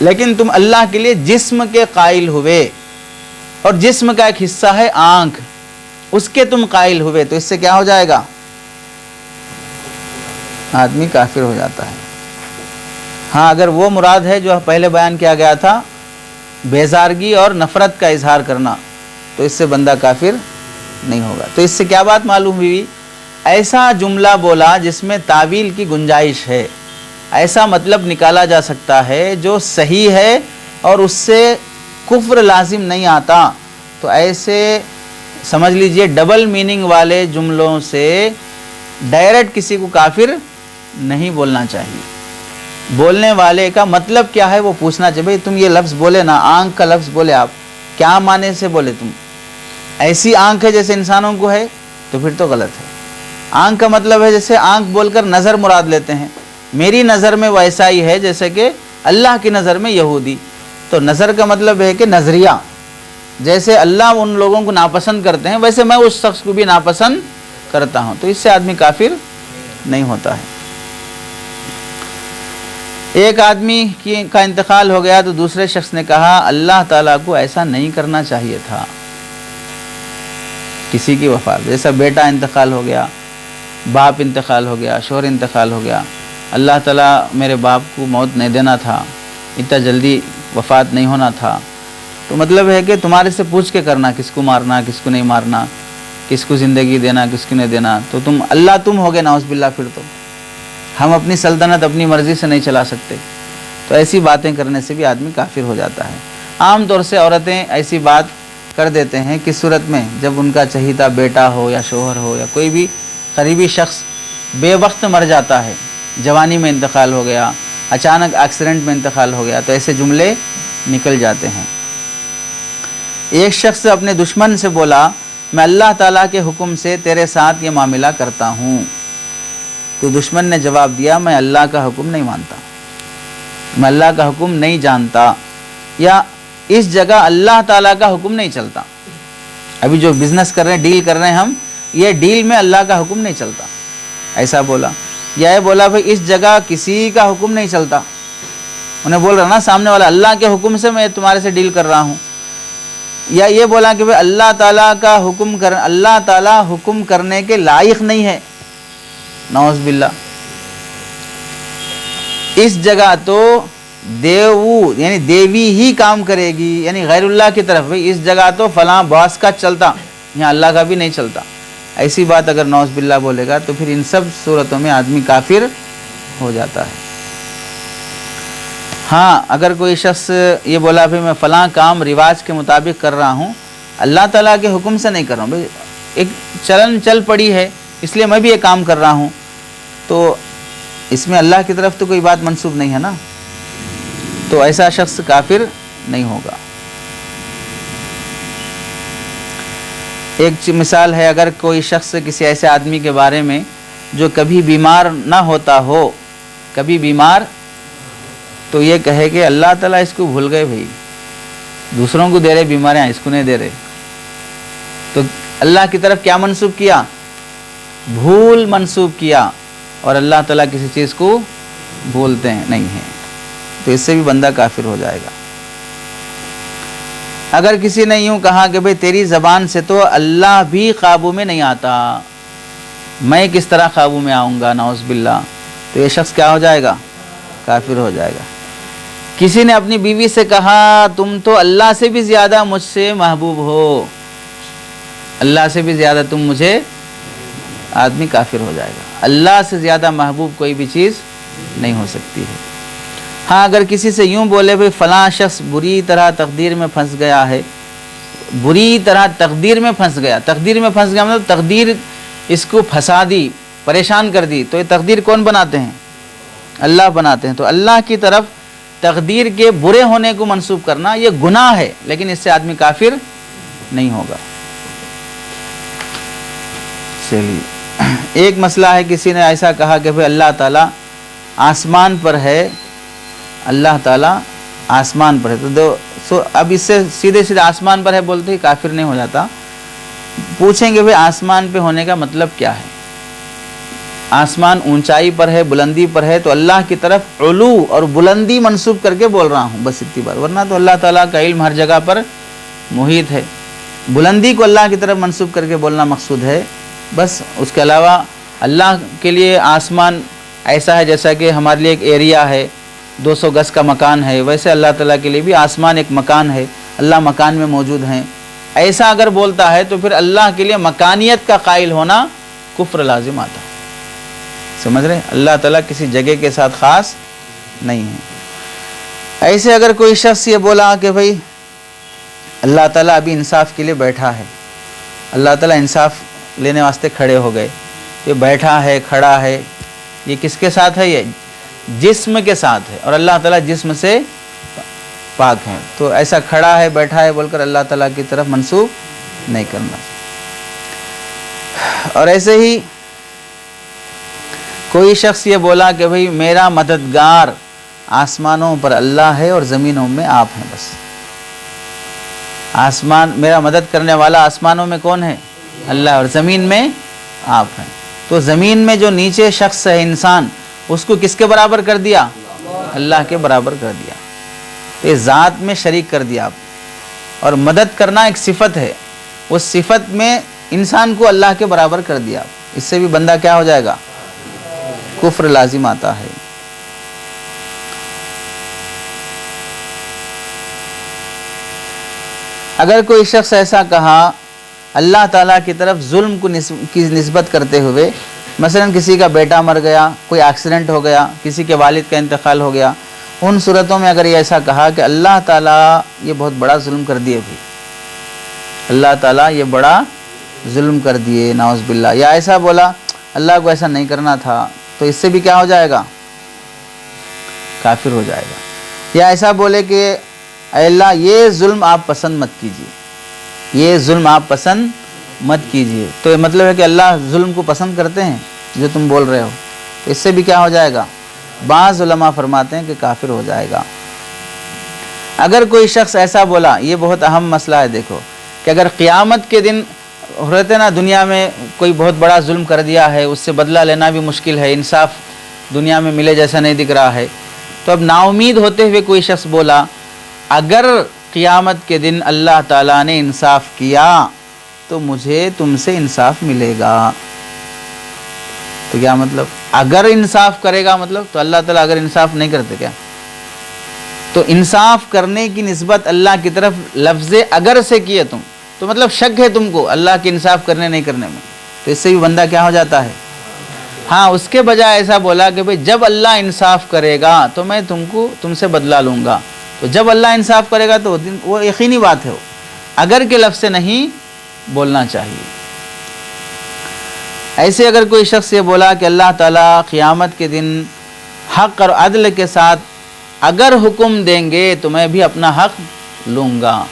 لیکن تم اللہ کے لیے جسم کے قائل ہوئے، اور جسم کا ایک حصہ ہے آنکھ، اس کے تم قائل ہوئے، تو اس سے کیا ہو جائے گا؟ آدمی کافر ہو جاتا ہے۔ ہاں، اگر وہ مراد ہے جو پہلے بیان کیا گیا تھا، بیزارگی اور نفرت کا اظہار کرنا، تو اس سے بندہ کافر نہیں ہوگا۔ تو اس سے کیا بات معلوم ہوئی؟ ایسا جملہ بولا جس میں تعویل کی گنجائش ہے، ایسا مطلب نکالا جا سکتا ہے جو صحیح ہے اور اس سے کفر لازم نہیں آتا، تو ایسے سمجھ لیجئے ڈبل میننگ والے جملوں سے ڈائریکٹ کسی کو کافر نہیں بولنا چاہیے۔ بولنے والے کا مطلب کیا ہے وہ پوچھنا چاہیے، بھئی تم یہ لفظ بولے نا، آنکھ کا لفظ بولے، آپ کیا معنی سے بولے؟ تم ایسی آنکھ ہے جیسے انسانوں کو ہے، تو پھر تو غلط ہے۔ آنکھ کا مطلب ہے جیسے آنکھ بول کر نظر مراد لیتے ہیں، میری نظر میں ویسا ہی ہے جیسے کہ اللہ کی نظر میں یہودی، تو نظر کا مطلب ہے کہ نظریہ، جیسے اللہ ان لوگوں کو ناپسند کرتے ہیں ویسے میں اس شخص کو بھی ناپسند کرتا ہوں، تو اس سے آدمی کافر نہیں ہوتا ہے۔ ایک آدمی کا انتقال ہو گیا تو دوسرے شخص نے کہا اللہ تعالیٰ کو ایسا نہیں کرنا چاہیے تھا۔ کسی کی وفات، جیسا بیٹا انتقال ہو گیا، باپ انتقال ہو گیا، شوہر انتقال ہو گیا، اللہ تعالیٰ میرے باپ کو موت نہیں دینا تھا، اتنا جلدی وفات نہیں ہونا تھا، تو مطلب ہے کہ تمہارے سے پوچھ کے کرنا کس کو مارنا کس کو نہیں مارنا، کس کو زندگی دینا کس کو نہیں دینا، تو تم اللہ تم ہوگے نعوذ باللہ، پھر تو ہم اپنی سلطنت اپنی مرضی سے نہیں چلا سکتے، تو ایسی باتیں کرنے سے بھی آدمی کافر ہو جاتا ہے۔ عام طور سے عورتیں ایسی بات کر دیتے ہیں کس صورت میں؟ جب ان کا چہیتا بیٹا ہو یا شوہر ہو یا کوئی بھی قریبی شخص بے وقت مر جاتا ہے، جوانی میں انتقال ہو گیا، اچانک ایکسیڈنٹ میں انتقال ہو گیا، تو ایسے جملے نکل جاتے ہیں۔ ایک شخص اپنے دشمن سے بولا میں اللہ تعالیٰ کے حکم سے تیرے ساتھ یہ معاملہ کرتا ہوں، تو دشمن نے جواب دیا میں اللہ کا حکم نہیں مانتا، میں اللہ کا حکم نہیں جانتا، یا اس جگہ اللہ تعالیٰ کا حکم نہیں چلتا، ابھی جو بزنس کر رہے ہیں ڈیل کر رہے ہیں ہم، یہ ڈیل میں اللہ کا حکم نہیں چلتا، ایسا بولا۔ یا یہ بولا بھائی اس جگہ کسی کا حکم نہیں چلتا، انہیں بول رہا نا سامنے والا اللہ کے حکم سے میں تمہارے سے ڈیل کر رہا ہوں، یا یہ بولا کہ بھائی اللہ تعالیٰ کا اللہ تعالیٰ حکم کرنے کے لائق نہیں ہے، نعوذ باللہ، اس جگہ تو یعنی دیوی ہی کام کرے گی، یعنی غیر اللہ کی طرف، بھائی اس جگہ تو فلاں باس کا چلتا، یہاں اللہ کا بھی نہیں چلتا، ایسی بات اگر نعوذ باللہ بولے گا تو پھر ان سب صورتوں میں آدمی کافر ہو جاتا ہے۔ ہاں اگر کوئی شخص یہ بولا بھائی میں فلاں کام رواج کے مطابق کر رہا ہوں، اللہ تعالیٰ کے حکم سے نہیں کر رہا ہوں، بھائی ایک چلن چل پڑی ہے اس لیے میں بھی یہ کام کر رہا ہوں، تو اس میں اللہ کی طرف تو کوئی بات منسوب نہیں ہے نا، تو ایسا شخص کافر نہیں ہوگا۔ ایک مثال ہے، اگر کوئی شخص کسی ایسے آدمی کے بارے میں جو کبھی بیمار نہ ہوتا ہو، کبھی بیمار، تو یہ کہے کہ اللہ تعالیٰ اس کو بھول گئے، بھائی دوسروں کو دے رہے بیماریاں، اس کو نہیں دے رہے، تو اللہ کی طرف کیا منسوب کیا؟ بھول منسوب کیا، اور اللہ تعالیٰ کسی چیز کو بھولتے ہیں نہیں ہیں، تو اس سے بھی بندہ کافر ہو جائے گا۔ اگر کسی نے یوں کہا کہ بھئی تیری زبان سے تو اللہ بھی قابو میں نہیں آتا، میں کس طرح قابو میں آؤں گا، نعوذ باللہ، تو یہ شخص کیا ہو جائے گا؟ کافر ہو جائے گا۔ کسی نے اپنی بیوی سے کہا تم تو اللہ سے بھی زیادہ مجھ سے محبوب ہو، اللہ سے بھی زیادہ تم مجھے، آدمی کافر ہو جائے گا۔ اللہ سے زیادہ محبوب کوئی بھی چیز نہیں ہو سکتی ہے۔ ہاں اگر کسی سے یوں بولے بھئی فلاں شخص بری طرح تقدیر میں پھنس گیا ہے، بری طرح تقدیر میں پھنس گیا مطلب تقدیر اس کو پھنسا دی، پریشان کر دی، تو یہ تقدیر کون بناتے ہیں؟ اللہ بناتے ہیں، تو اللہ کی طرف تقدیر کے برے ہونے کو منسوب کرنا یہ گناہ ہے، لیکن اس سے آدمی کافر نہیں ہوگا۔ چلیے ایک مسئلہ ہے، کسی نے ایسا کہا کہ بھئی اللہ تعالیٰ آسمان پر ہے، اللہ تعالیٰ آسمان پر ہے، تو اب اس سے سیدھے آسمان پر ہے بولتے ہی کافر نہیں ہو جاتا۔ پوچھیں گے بھئی آسمان پہ ہونے کا مطلب کیا ہے؟ آسمان اونچائی پر ہے، بلندی پر ہے، تو اللہ کی طرف علو اور بلندی منسوب کر کے بول رہا ہوں، بس اتنی بات، ورنہ تو اللہ تعالیٰ کا علم ہر جگہ پر محیط ہے، بلندی کو اللہ کی طرف منسوب کر کے بولنا مقصود ہے، بس اس کے علاوہ اللہ کے لیے آسمان ایسا ہے جیسا کہ ہمارے لیے ایک ایریا ہے، 200 گز کا مکان ہے، ویسے اللہ تعالیٰ کے لیے بھی آسمان ایک مکان ہے، اللہ مکان میں موجود ہیں، ایسا اگر بولتا ہے تو پھر اللہ کے لیے مکانیت کا قائل ہونا کفر لازم آتا، سمجھ رہے ہیں؟ اللہ تعالیٰ کسی جگہ کے ساتھ خاص نہیں ہے۔ ایسے اگر کوئی شخص یہ بولا کہ بھئی اللہ تعالیٰ ابھی انصاف کے لیے بیٹھا ہے، اللہ تعالیٰ انصاف لینے واسطے کھڑے ہو گئے، یہ بیٹھا ہے، کھڑا ہے، یہ کس کے ساتھ ہے؟ یہ جسم کے ساتھ ہے، اور اللہ تعالیٰ جسم سے پاک ہیں، تو ایسا کھڑا ہے، بیٹھا ہے بول کر اللہ تعالیٰ کی طرف منسوب نہیں کرنا۔ اور ایسے ہی کوئی شخص یہ بولا کہ بھئی میرا مددگار آسمانوں پر اللہ ہے اور زمینوں میں آپ ہیں، بس آسمان میرا مدد کرنے والا آسمانوں میں کون ہے؟ اللہ، اور زمین میں آپ ہیں، تو زمین میں جو نیچے شخص ہے انسان، اس کو کس کے برابر کر دیا؟ اللہ کے برابر کر دیا، تو ذات میں شریک کر دیا آپ، اور مدد کرنا ایک صفت ہے، اس صفت میں انسان کو اللہ کے برابر کر دیا، اس سے بھی بندہ کیا ہو جائے گا؟ کفر لازم آتا ہے۔ اگر کوئی شخص ایسا کہا اللہ تعالیٰ کی طرف ظلم کی نسبت کرتے ہوئے، مثلا کسی کا بیٹا مر گیا، کوئی ایکسیڈنٹ ہو گیا، کسی کے والد کا انتقال ہو گیا، ان صورتوں میں اگر یہ ایسا کہا کہ اللہ تعالیٰ یہ بہت بڑا ظلم کر دیے، بھی اللہ تعالیٰ یہ بڑا ظلم کر دیے، نعوذ باللہ، یا ایسا بولا اللہ کو ایسا نہیں کرنا تھا، تو اس سے بھی کیا ہو جائے گا؟ کافر ہو جائے گا۔ یا ایسا بولے کہ اے اللہ یہ ظلم آپ پسند مت کیجیے، یہ ظلم آپ پسند مت کیجیے، تو یہ مطلب ہے کہ اللہ ظلم کو پسند کرتے ہیں جو تم بول رہے ہو، تو اس سے بھی کیا ہو جائے گا؟ بعض علماء فرماتے ہیں کہ کافر ہو جائے گا۔ اگر کوئی شخص ایسا بولا، یہ بہت اہم مسئلہ ہے، دیکھو کہ اگر قیامت کے دن رہتے نا دنیا میں کوئی بہت بڑا ظلم کر دیا ہے، اس سے بدلہ لینا بھی مشکل ہے، انصاف دنیا میں ملے جیسا نہیں دکھ رہا ہے، تو اب نا امید ہوتے ہوئے کوئی شخص بولا اگر قیامت کے دن اللہ تعالیٰ نے انصاف کیا تو مجھے تم سے انصاف ملے گا۔ تو کیا مطلب؟ اگر انصاف کرے گا مطلب تو اللہ تعالیٰ اگر انصاف نہیں کرتے کیا؟ تو انصاف کرنے کی نسبت اللہ کی طرف لفظ اگر سے کیے تم، تو مطلب شک ہے تم کو اللہ کے انصاف کرنے نہیں کرنے میں، تو اس سے بھی بندہ کیا ہو جاتا ہے؟ ہاں، اس کے بجائے ایسا بولا کہ بھئی جب اللہ انصاف کرے گا تو میں تم سے بدلہ لوں گا۔ تو جب اللہ انصاف کرے گا تو وہ یقینی بات ہے، اگر کے لفظ سے نہیں بولنا چاہیے۔ ایسے اگر کوئی شخص یہ بولا کہ اللہ تعالیٰ قیامت کے دن حق اور عدل کے ساتھ اگر حکم دیں گے تو میں بھی اپنا حق لوں گا،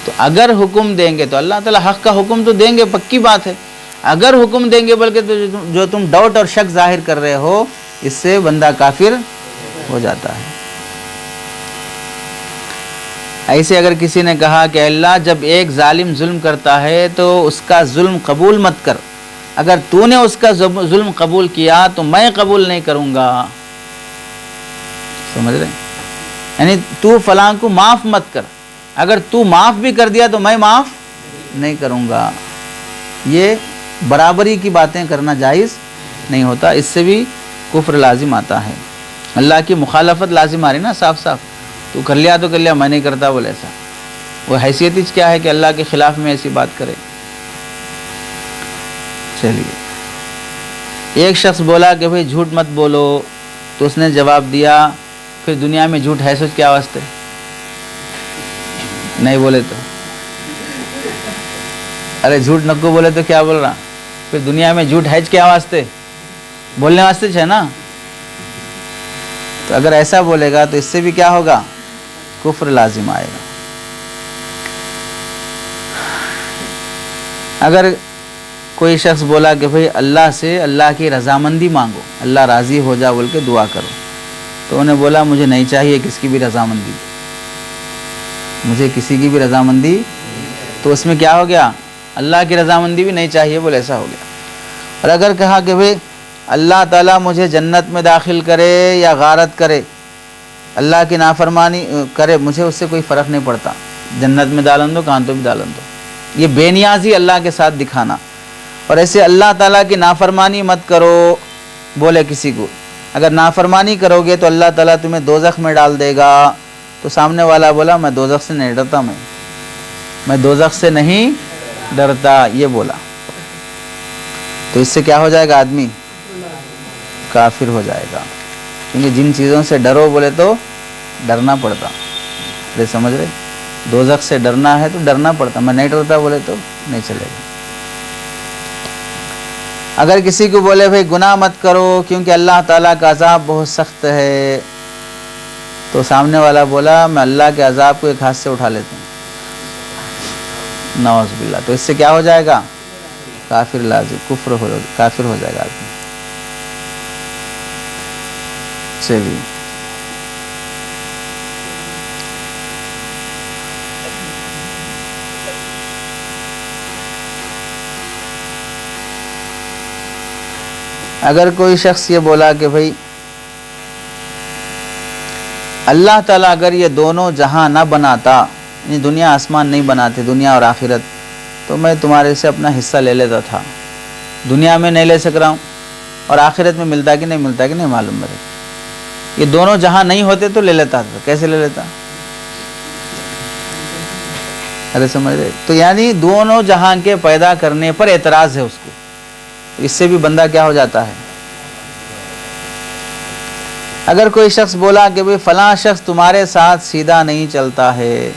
تو اگر حکم دیں گے تو اللہ تعالیٰ حق کا حکم تو دیں گے، پکی بات ہے۔ اگر حکم دیں گے بلکہ جو تم ڈاؤٹ اور شک ظاہر کر رہے ہو، اس سے بندہ کافر ہو جاتا ہے۔ ایسے اگر کسی نے کہا کہ اللہ جب ایک ظالم ظلم کرتا ہے تو اس کا ظلم قبول مت کر، اگر تو نے اس کا ظلم قبول کیا تو میں قبول نہیں کروں گا، سمجھ رہے ہیں؟ یعنی تو فلاں کو معاف مت کر، اگر تو معاف بھی کر دیا تو میں معاف نہیں کروں گا۔ یہ برابری کی باتیں کرنا جائز نہیں ہوتا، اس سے بھی کفر لازم آتا ہے، اللہ کی مخالفت لازم آ رہی نا صاف صاف، تو کر لیا تو کر لیا، میں نہیں کرتا بولے ایسا، وہ حیثیت کیا ہے کہ اللہ کے خلاف میں ایسی بات کرے۔ چلیے، ایک شخص بولا کہ بھئی جھوٹ مت بولو، تو اس نے جواب دیا پھر دنیا میں جھوٹ ہے سوچ کیا واسطے؟ نہیں بولے تو ارے جھوٹ نکو بولے تو کیا بول رہا، پھر دنیا میں جھوٹ ہے کیا واسطے؟ بولنے واسطے ہے نا۔ تو اگر ایسا بولے گا تو اس سے بھی کیا ہوگا؟ کفر لازم آئے گا۔ اگر کوئی شخص بولا کہ بھئی اللہ سے اللہ کی رضامندی مانگو، اللہ راضی ہو جا بول کے دعا کرو، تو انہیں بولا مجھے نہیں چاہیے کس کی بھی رضامندی، مجھے کسی کی بھی رضامندی، تو اس میں کیا ہو گیا؟ اللہ کی رضامندی بھی نہیں چاہیے بول ایسا ہو گیا۔ اور اگر کہا کہ بھئی اللہ تعالیٰ مجھے جنت میں داخل کرے یا غارت کرے، اللہ کی نافرمانی کرے، مجھے اس سے کوئی فرق نہیں پڑتا، جنت میں ڈالن دو کہاں تو بھی ڈالن دو، یہ بے نیازی اللہ کے ساتھ دکھانا۔ اور ایسے اللہ تعالیٰ کی نافرمانی مت کرو بولے کسی کو، اگر نافرمانی کرو گے تو اللہ تعالیٰ تمہیں دوزخ میں ڈال دے گا، تو سامنے والا بولا میں دوزخ سے نہیں ڈرتا، میں دوزخ سے نہیں ڈرتا، یہ بولا، تو اس سے کیا ہو جائے گا؟ آدمی کافر ہو جائے گا، کیونکہ جن چیزوں سے ڈرو بولے تو ڈرنا پڑتا، یہ سمجھ رہے؟ دوزخ سے ڈرنا ہے تو ڈرنا پڑتا، میں نہیں ڈرتا بولے تو نہیں چلے گا۔ اگر کسی کو بولے بھئی گناہ مت کرو کیونکہ اللہ تعالیٰ کا عذاب بہت سخت ہے، تو سامنے والا بولا میں اللہ کے عذاب کو ایک ہاتھ سے اٹھا لیتا ہوں، نعوذ باللہ، تو اس سے کیا ہو جائے گا؟ کافر لازم، کافر ہو جائے گا آدمی۔ چلیے، اگر کوئی شخص یہ بولا کہ بھئی اللہ تعالیٰ اگر یہ دونوں جہاں نہ بناتا، یعنی دنیا آسمان نہیں بناتے، دنیا اور آخرت، تو میں تمہارے سے اپنا حصہ لے لیتا تھا، دنیا میں نہیں لے سک رہا ہوں، اور آخرت میں ملتا کہ نہیں ملتا کہ نہیں معلوم میرے، یہ دونوں جہاں نہیں ہوتے تو لے لیتا تھا، کیسے لے لیتا؟ ارے سمجھ رہے؟ تو یعنی دونوں جہاں کے پیدا کرنے پر اعتراض ہے اس کو، اس سے بھی بندہ کیا ہو جاتا ہے؟ اگر کوئی شخص بولا کہ بھئی فلاں شخص تمہارے ساتھ سیدھا نہیں چلتا ہے،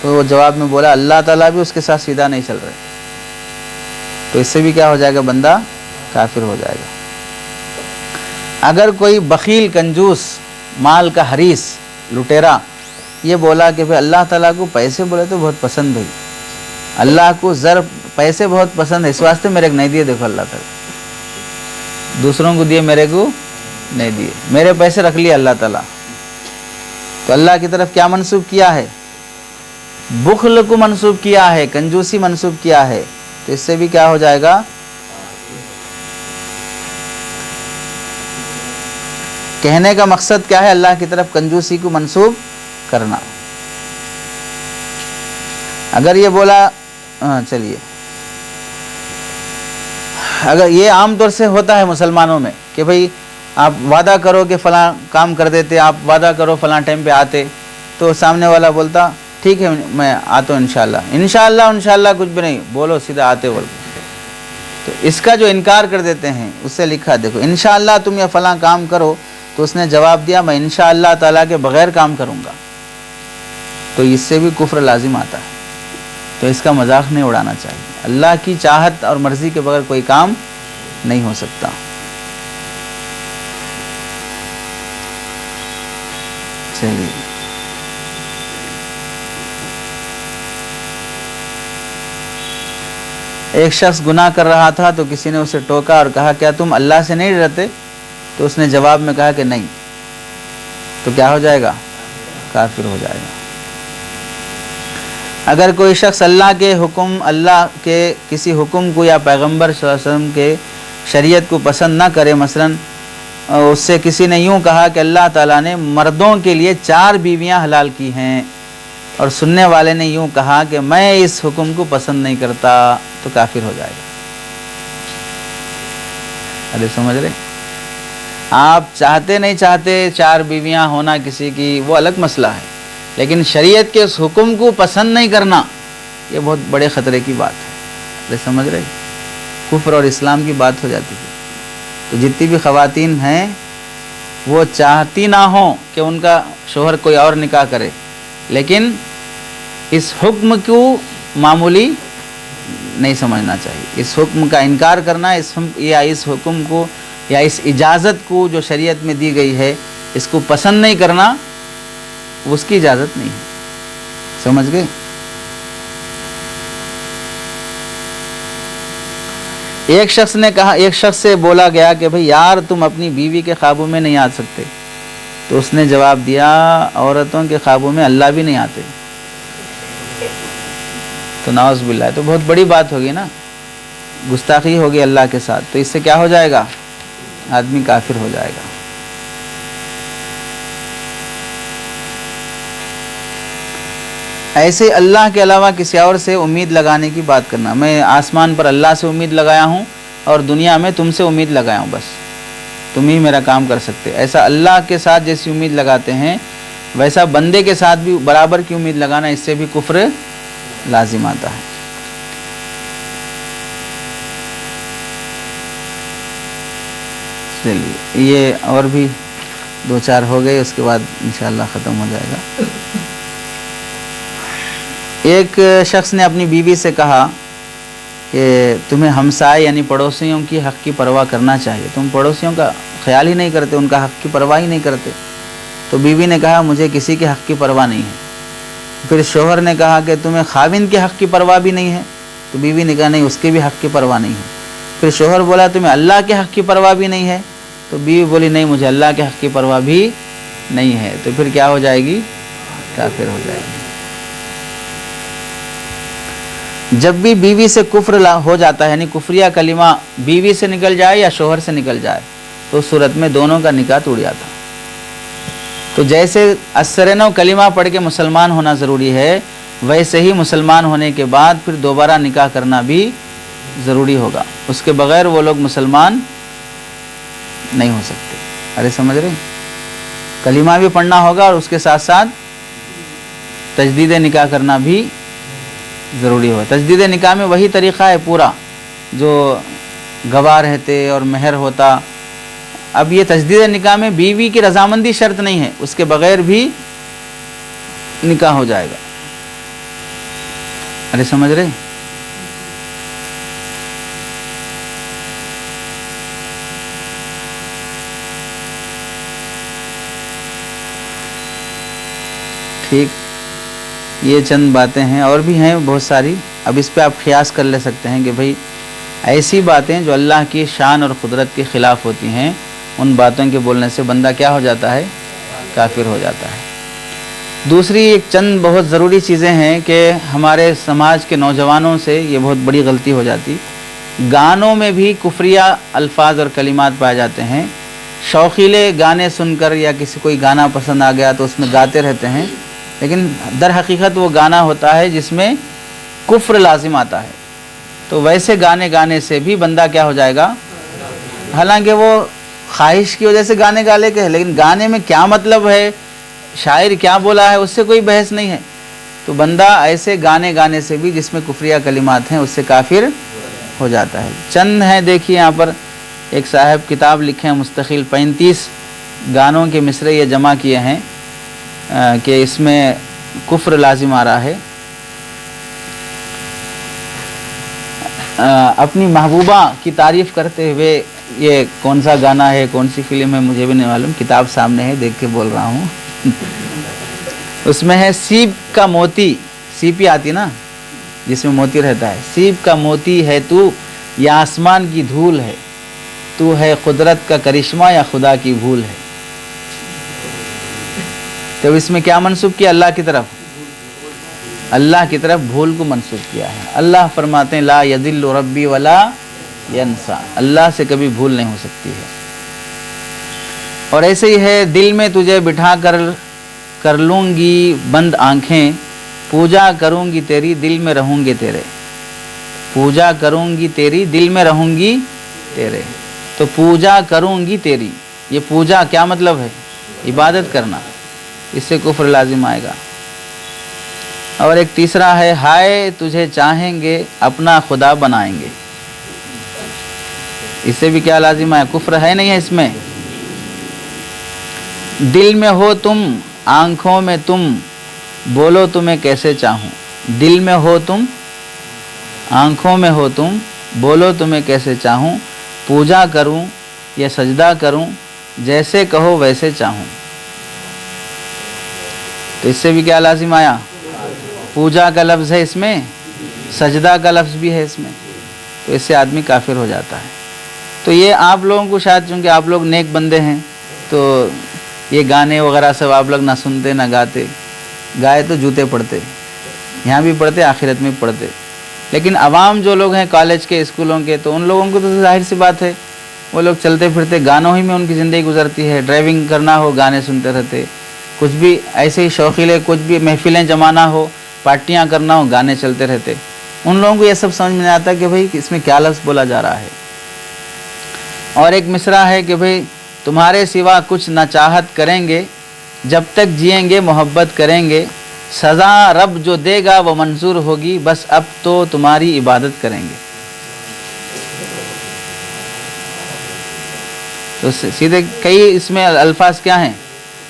تو وہ جواب میں بولا اللہ تعالیٰ بھی اس کے ساتھ سیدھا نہیں چل رہے، تو اس سے بھی کیا ہو جائے گا؟ بندہ کافر ہو جائے گا۔ اگر کوئی بخیل، کنجوس، مال کا حریص، لٹیرا یہ بولا کہ بھئی اللہ تعالیٰ کو پیسے بولے تو بہت پسند ہے، اللہ کو پیسے بہت پسند ہے، اس واسطے میرے کو نہیں دیے، دیکھو اللہ تعالیٰ دوسروں کو دیے، میرے کو نہیں دیے، میرے پیسے رکھ لیے اللہ تعالیٰ، تو اللہ کی طرف کیا منسوب کیا ہے؟ بخل کو منسوب کیا ہے، کنجوسی منسوب کیا ہے، تو اس سے بھی کیا ہو جائے گا؟ کہنے کا مقصد کیا ہے؟ اللہ کی طرف کنجوسی کو منسوب کرنا۔ اگر یہ بولا چلیے، اگر یہ عام طور سے ہوتا ہے مسلمانوں میں کہ بھئی آپ وعدہ کرو کہ فلاں کام کر دیتے، آپ وعدہ کرو فلاں ٹائم پہ آتے، تو سامنے والا بولتا ٹھیک ہے میں آتا ہوں انشاءاللہ، انشاءاللہ کچھ بھی نہیں بولو، سیدھا آتے بول۔ تو اس کا جو انکار کر دیتے ہیں اس سے لکھا دیکھو انشاءاللہ تم یہ فلاں کام کرو، تو اس نے جواب دیا میں انشاءاللہ تعالیٰ کے بغیر کام کروں گا، تو اس سے بھی کفر لازم آتا ہے۔ تو اس کا مذاق نہیں اڑانا چاہیے، اللہ کی چاہت اور مرضی کے بغیر کوئی کام نہیں ہو سکتا۔ چلیے، ایک شخص گناہ کر رہا تھا تو کسی نے اسے ٹوکا اور کہا کیا تم اللہ سے نہیں ڈرتے؟ تو اس نے جواب میں کہا کہ نہیں، تو کیا ہو جائے گا؟ کافر ہو جائے گا۔ اگر کوئی شخص اللہ کے کسی حکم کو یا پیغمبر صلی اللہ علیہ وسلم کے شریعت کو پسند نہ کرے، مثلا اس سے کسی نے یوں کہا کہ اللہ تعالیٰ نے مردوں کے لیے 4 بیویاں حلال کی ہیں، اور سننے والے نے یوں کہا کہ میں اس حکم کو پسند نہیں کرتا، تو کافر ہو جائے گا۔ ارے سمجھ رہے؟ آپ چاہتے نہیں چاہتے 4 بیویاں ہونا کسی کی، وہ الگ مسئلہ ہے، لیکن شریعت کے اس حکم کو پسند نہیں کرنا یہ بہت بڑے خطرے کی بات ہے۔ ارے سمجھ رہے؟ کفر اور اسلام کی بات ہو جاتی ہے۔ تو جتنی بھی خواتین ہیں وہ چاہتی نہ ہوں کہ ان کا شوہر کوئی اور نکاح کرے، لیکن اس حکم کو معمولی نہیں سمجھنا چاہیے۔ اس حکم کا انکار کرنا، اس حکم کو یا اس اجازت کو جو شریعت میں دی گئی ہے اس کو پسند نہیں کرنا، اس کی اجازت نہیں ہے۔ سمجھ گئے؟ ایک شخص سے بولا گیا کہ بھئی یار تم اپنی بیوی کے خوابوں میں نہیں آ سکتے، تو اس نے جواب دیا عورتوں کے خوابوں میں اللہ بھی نہیں آتے۔ تو نعوذ باللہ، تو بہت بڑی بات ہوگی نا، گستاخی ہوگی اللہ کے ساتھ، تو اس سے کیا ہو جائے گا؟ آدمی کافر ہو جائے گا۔ ایسے اللہ کے علاوہ کسی اور سے امید لگانے کی بات کرنا، میں آسمان پر اللہ سے امید لگایا ہوں اور دنیا میں تم سے امید لگایا ہوں، بس تم ہی میرا کام کر سکتے، ایسا اللہ کے ساتھ جیسی امید لگاتے ہیں ویسا بندے کے ساتھ بھی برابر کی امید لگانا، اس سے بھی کفر لازم آتا ہے۔ چلیے، یہ اور بھی 2-4 ہو گئے، اس کے بعد انشاءاللہ ختم ہو جائے گا۔ ایک شخص نے اپنی بیوی سے کہا کہ تمہیں ہمسائے یعنی پڑوسیوں کی حق کی پرواہ کرنا چاہیے، تم پڑوسیوں کا خیال ہی نہیں کرتے، ان کا حق کی پرواہ ہی نہیں کرتے۔ تو بیوی نے کہا مجھے کسی کے حق کی پرواہ نہیں ہے۔ پھر شوہر نے کہا کہ تمہیں خاوند کے حق کی پرواہ بھی نہیں ہے؟ تو بیوی نے کہا نہیں، اس کے بھی حق کی پرواہ نہیں ہے۔ پھر شوہر بولا تمہیں اللہ کے حق کی پرواہ بھی نہیں ہے؟ تو بیوی بولی نہیں، مجھے اللہ کے حق کی پرواہ بھی نہیں ہے۔ تو پھر کیا ہو جائے گی؟ کافر ہو جائے گی۔ جب بھی بیوی سے کفر ہو جاتا ہے، یعنی کفریہ کلمہ بیوی سے نکل جائے یا شوہر سے نکل جائے، تو اس صورت میں دونوں کا نکاح ٹوٹ جاتا۔ تو جیسے السرنو کلمہ پڑھ کے مسلمان ہونا ضروری ہے، ویسے ہی مسلمان ہونے کے بعد پھر دوبارہ نکاح کرنا بھی ضروری ہوگا، اس کے بغیر وہ لوگ مسلمان نہیں ہو سکتے۔ ارے سمجھ رہے؟ کلمہ بھی پڑھنا ہوگا اور اس کے ساتھ ساتھ تجدید نکاح کرنا بھی ضروری ہوگا۔ تجدید نکاح میں وہی طریقہ ہے پورا جو گواہ رہتے اور مہر ہوتا۔ اب یہ تجدید نکاح میں بیوی کی رضامندی شرط نہیں ہے، اس کے بغیر بھی نکاح ہو جائے گا۔ ارے سمجھ رہے؟ ٹھیک، یہ چند باتیں ہیں، اور بھی ہیں بہت ساری، اب اس پہ آپ قیاس کر لے سکتے ہیں کہ بھئی ایسی باتیں جو اللہ کی شان اور قدرت کے خلاف ہوتی ہیں، ان باتوں کے بولنے سے بندہ کیا ہو جاتا ہے؟ کافر ہو جاتا ہے۔ دوسری ایک چند بہت ضروری چیزیں ہیں کہ ہمارے سماج کے نوجوانوں سے یہ بہت بڑی غلطی ہو جاتی. گانوں میں بھی کفریہ الفاظ اور کلمات پائے جاتے ہیں. شوقیلے گانے سن کر یا کسی کوئی گانا پسند آ گیا تو اس میں گاتے رہتے ہیں، لیکن در حقیقت وہ گانا ہوتا ہے جس میں کفر لازم آتا ہے. تو ویسے گانے گانے سے بھی بندہ کیا ہو جائے گا؟ حالانکہ وہ خواہش کی وجہ سے گانے گا لے کے ہے، لیکن گانے میں کیا مطلب ہے، شاعر کیا بولا ہے، اس سے کوئی بحث نہیں ہے. تو بندہ ایسے گانے گانے سے بھی جس میں کفریہ کلمات ہیں اس سے کافر ہو جاتا ہے. چند ہیں، دیکھیے یہاں پر ایک صاحب کتاب لکھے ہیں مستقل، 35 گانوں کے مصرے یہ جمع کیے ہیں کہ اس میں کفر لازم آ رہا ہے. اپنی محبوبہ کی تعریف کرتے ہوئے، یہ کون سا گانا ہے، کون سی فلم ہے مجھے بھی نہیں معلوم، کتاب سامنے ہے دیکھ کے بول رہا ہوں. اس میں ہے سیب کا موتی، سیپی آتی نا جس میں موتی رہتا ہے، سیب کا موتی ہے تو یا آسمان کی دھول ہے، تو ہے قدرت کا کرشمہ یا خدا کی بھول ہے. تو اس میں کیا منسوب کیا؟ اللہ کی طرف، اللہ کی طرف بھول کو منسوب کیا ہے. اللہ فرماتے ہیں لا یضل ربی ولا ینسا، اللہ سے کبھی بھول نہیں ہو سکتی ہے. اور ایسے ہی ہے دل میں تجھے بٹھا کر لوں گی بند آنکھیں، پوجا کروں گی تیری دل میں رہوں گے تیرے، پوجا کروں گی تیری دل میں رہوں گی تیرے. تو پوجا کروں گی تیری، یہ پوجا کیا مطلب ہے؟ عبادت کرنا، اس سے کفر لازم آئے گا. اور ایک تیسرا ہے ہائے تجھے چاہیں گے اپنا خدا بنائیں گے، اس سے بھی کیا لازم آیا؟ کفر ہے نہیں ہے اس میں. دل میں ہو تم آنکھوں میں تم، بولو تمہیں کیسے چاہوں، دل میں ہو تم آنکھوں میں ہو تم، بولو تمہیں کیسے چاہوں، پوجا کروں یا سجدہ کروں، جیسے کہو ویسے چاہوں. تو اس سے بھی کیا لازم آیا؟ پوجا کا لفظ ہے اس میں، سجدہ کا لفظ بھی ہے اس میں، تو اس سے آدمی کافر ہو جاتا ہے. تو یہ آپ لوگوں کو شاید چونکہ آپ لوگ نیک بندے ہیں تو یہ گانے وغیرہ سب آپ لوگ نہ سنتے نہ گاتے، گائے تو جوتے پڑتے، یہاں بھی پڑھتے آخرت میں پڑھتے. لیکن عوام جو لوگ ہیں کالج کے اسکولوں کے، تو ان لوگوں کو تو ظاہر سی بات ہے وہ لوگ چلتے پھرتے گانوں ہی میں ان کی زندگی گزرتی ہے. ڈرائیونگ کرنا ہو گانے سنتے رہتے، کچھ بھی ایسے ہی شوقیلے کچھ بھی محفلیں جمانا ہو، پارٹیاں کرنا ہو، گانے چلتے رہتے. ان لوگوں کو یہ سب سمجھ میں نہیں آتا کہ بھئی اس میں کیا لفظ بولا جا رہا ہے. اور ایک مصرع ہے کہ بھئی تمہارے سوا کچھ نہ چاہت کریں گے، جب تک جئیں گے محبت کریں گے، سزا رب جو دے گا وہ منظور ہوگی، بس اب تو تمہاری عبادت کریں گے. تو سیدھے کئی اس میں الفاظ کیا ہیں؟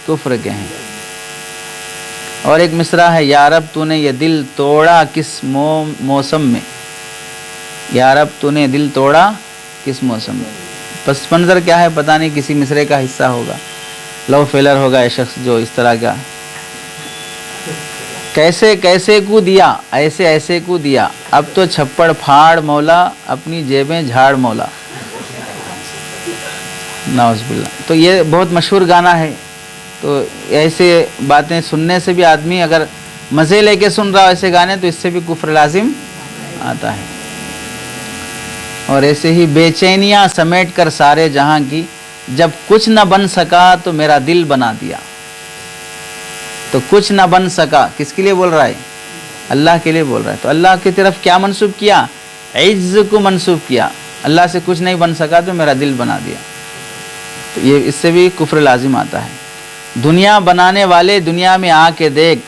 کفر کے ہیں. اور ایک مصرع ہے یا رب تو نے یہ دل توڑا کس موسم میں، یا رب تو نے دل توڑا کس موسم میں. پس منظر کیا ہے پتہ نہیں، کسی مصرے کا حصہ ہوگا، لو فیلر ہوگا یہ شخص جو اس طرح کا. کیسے کیسے کو دیا، ایسے ایسے کو دیا، اب تو چھپڑ پھاڑ مولا، اپنی جیبیں جھاڑ مولا. نعوذ باللہ. تو یہ بہت مشہور گانا ہے. تو ایسے باتیں سننے سے بھی آدمی اگر مزے لے کے سن رہا ہو ایسے گانے تو اس سے بھی کفر لازم آتا ہے. اور ایسے ہی بے چینیاں سمیٹ کر سارے جہاں کی، جب کچھ نہ بن سکا تو میرا دل بنا دیا. تو کچھ نہ بن سکا کس کے لیے بول رہا ہے؟ اللہ کے لیے بول رہا ہے. تو اللہ کی طرف کیا منسوب کیا؟ عجز کو منسوب کیا. اللہ سے کچھ نہیں بن سکا تو میرا دل بنا دیا. تو یہ اس سے بھی کفر لازم آتا ہے. دنیا بنانے والے دنیا میں آ کے دیکھ،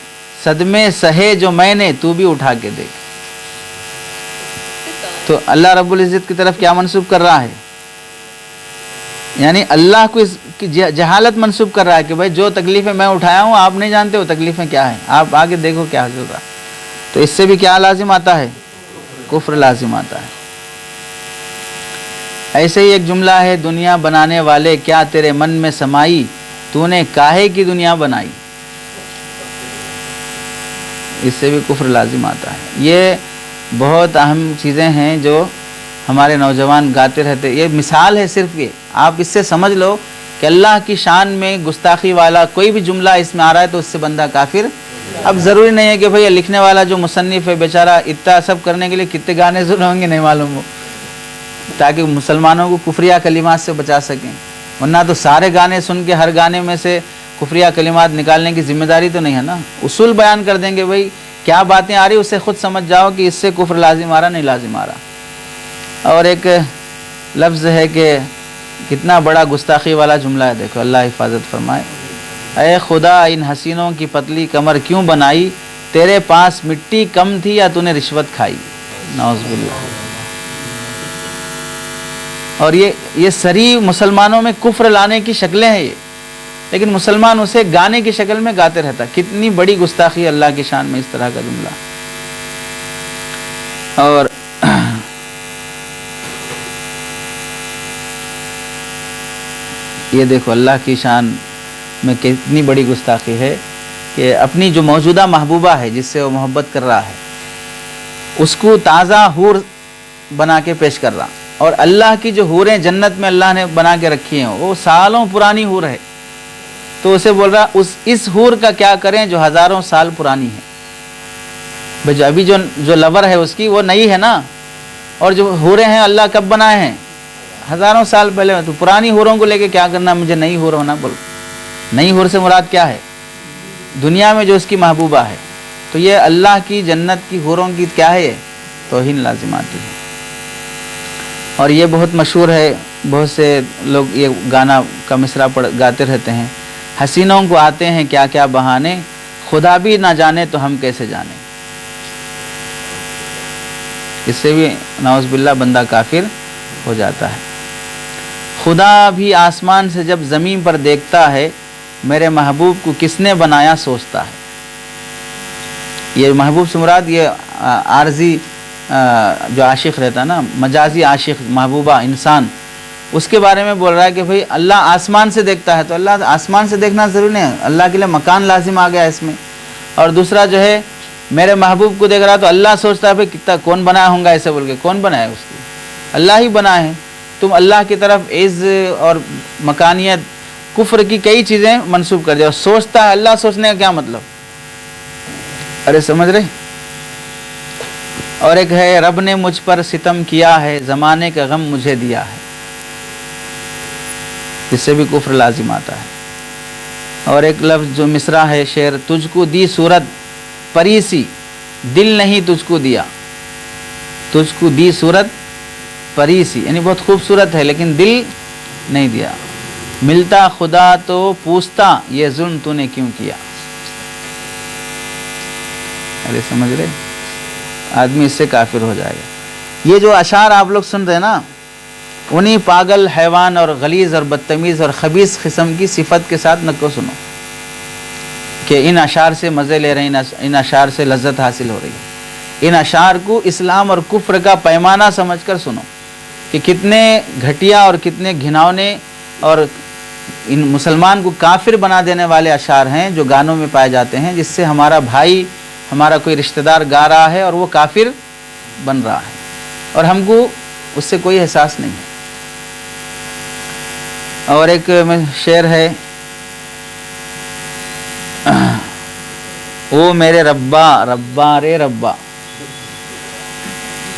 صدمے سہے جو میں نے تو بھی اٹھا کے دیکھ. تو اللہ رب العزت کی طرف کیا منسوب کر رہا ہے؟ یعنی اللہ کو اس کی جہالت منسوب کر رہا ہے کہ بھائی جو تکلیفیں میں اٹھایا ہوں آپ نہیں جانتے وہ تکلیفیں کیا ہیں، آپ آگے دیکھو کیا حاصل رہا. تو اس سے بھی کیا لازم آتا ہے؟ کفر لازم آتا ہے. ایسے ہی ایک جملہ ہے دنیا بنانے والے کیا تیرے من میں سمائی، تو نے کاہے کی دنیا بنائی. اس سے بھی کفر لازم آتا ہے. یہ بہت اہم چیزیں ہیں جو ہمارے نوجوان گاتے رہتے. یہ مثال ہے صرف، یہ آپ اس سے سمجھ لو کہ اللہ کی شان میں گستاخی والا کوئی بھی جملہ اس میں آ رہا ہے تو اس سے بندہ کافر. اب ضروری نہیں ہے کہ بھئی لکھنے والا جو مصنف ہے بیچارہ اتنا سب کرنے کے لیے کتنے گانے سنے ہوں گے نہیں معلوم ہو، تاکہ مسلمانوں کو کفریہ کلمات سے بچا سکیں. ورنہ تو سارے گانے سن کے ہر گانے میں سے کفریہ کلمات نکالنے کی ذمہ داری تو نہیں ہے نا. اصول بیان کر دیں گے بھئی کیا باتیں آ رہی اسے خود سمجھ جاؤ کہ اس سے کفر لازم آ رہا نہیں لازم آ رہا. اور ایک لفظ ہے کہ کتنا بڑا گستاخی والا جملہ ہے، دیکھو اللہ حفاظت فرمائے. اے خدا ان حسینوں کی پتلی کمر کیوں بنائی، تیرے پاس مٹی کم تھی یا تو نے رشوت کھائی. نعوذ باللہ. اور یہ صریح مسلمانوں میں کفر لانے کی شکلیں ہیں یہ، لیکن مسلمان اسے گانے کی شکل میں گاتے رہتا. کتنی بڑی گستاخی اللہ کی شان میں اس طرح کا جملہ. اور یہ دیکھو اللہ کی شان میں کتنی بڑی گستاخی ہے کہ اپنی جو موجودہ محبوبہ ہے جس سے وہ محبت کر رہا ہے اس کو تازہ حور بنا کے پیش کر رہا. اور اللہ کی جو حوریں جنت میں اللہ نے بنا کے رکھی ہیں وہ سالوں پرانی حور ہے، تو اسے بول رہا اس حور کا کیا کریں جو ہزاروں سال پرانی ہے. بھئی ابھی جو لور ہے اس کی وہ نئی ہے نا، اور جو حوریں ہیں اللہ کب بنائے ہیں؟ ہزاروں سال پہلے. تو پرانی حوروں کو لے کے کیا کرنا، مجھے نئی حور ہونا. بول نئی حور سے مراد کیا ہے؟ دنیا میں جو اس کی محبوبہ ہے. تو یہ اللہ کی جنت کی حوروں کی کیا ہے؟ یہ توہین لازم آتی ہے. اور یہ بہت مشہور ہے، بہت سے لوگ یہ گانا کا مصرع گاتے رہتے ہیں. حسینوں کو آتے ہیں کیا کیا بہانے، خدا بھی نہ جانے تو ہم کیسے جانے. اس سے بھی نعوذ باللہ بندہ کافر ہو جاتا ہے. خدا بھی آسمان سے جب زمین پر دیکھتا ہے، میرے محبوب کو کس نے بنایا سوچتا ہے. یہ محبوب سے مراد یہ عارضی جو عاشق رہتا ہے نا، مجازی عاشق محبوبہ انسان، اس کے بارے میں بول رہا ہے کہ بھئی اللہ آسمان سے دیکھتا ہے. تو اللہ آسمان سے دیکھنا ضروری نہیں ہے، اللہ کے لیے مکان لازم آ گیا اس میں. اور دوسرا جو ہے میرے محبوب کو دیکھ رہا تو اللہ سوچتا ہے بھئی کتنا کون بنایا ہوں گا ایسے بول کے. کون بنایا اس کو؟ اللہ ہی بنائے ہیں. تم اللہ کی طرف عز اور مکانیت کفر کی کئی چیزیں منسوب کر دیا. سوچتا ہے، اللہ سوچنے کا کیا مطلب؟ ارے سمجھ رہے؟ اور ایک ہے رب نے مجھ پر ستم کیا ہے، زمانے کا غم مجھے دیا ہے. اس سے بھی کفر لازم آتا ہے. اور ایک لفظ جو مصرع ہے شعر، تجھ کو دی صورت پری سی دل نہیں تجھ کو دیا. تجھ کو دی صورت پری سی یعنی بہت خوبصورت ہے لیکن دل نہیں دیا. ملتا خدا تو پوچھتا یہ ظلم تو نے کیوں کیا. ارے سمجھ رہے؟ آدمی اس سے کافر ہو جائے گا. یہ جو اشعار آپ لوگ سن رہے ہیں نا، انہی پاگل، حیوان اور غلیظ اور بدتمیز اور خبیث قسم کی صفت کے ساتھ نہ کو سنو کہ ان اشعار سے مزے لے رہے ہیں، ان اشعار سے لذت حاصل ہو رہی ہے. ان اشعار کو اسلام اور کفر کا پیمانہ سمجھ کر سنو کہ کتنے گھٹیا اور کتنے گھناؤنے اور ان مسلمان کو کافر بنا دینے والے اشعار ہیں جو گانوں میں پائے جاتے ہیں، جس سے ہمارا بھائی، ہمارا کوئی رشتہ دار گا رہا ہے اور وہ کافر بن رہا ہے اور ہم کو اس سے کوئی احساس نہیں ہے. اور ایک شعر ہے، او میرے ربا ربا رے ربا،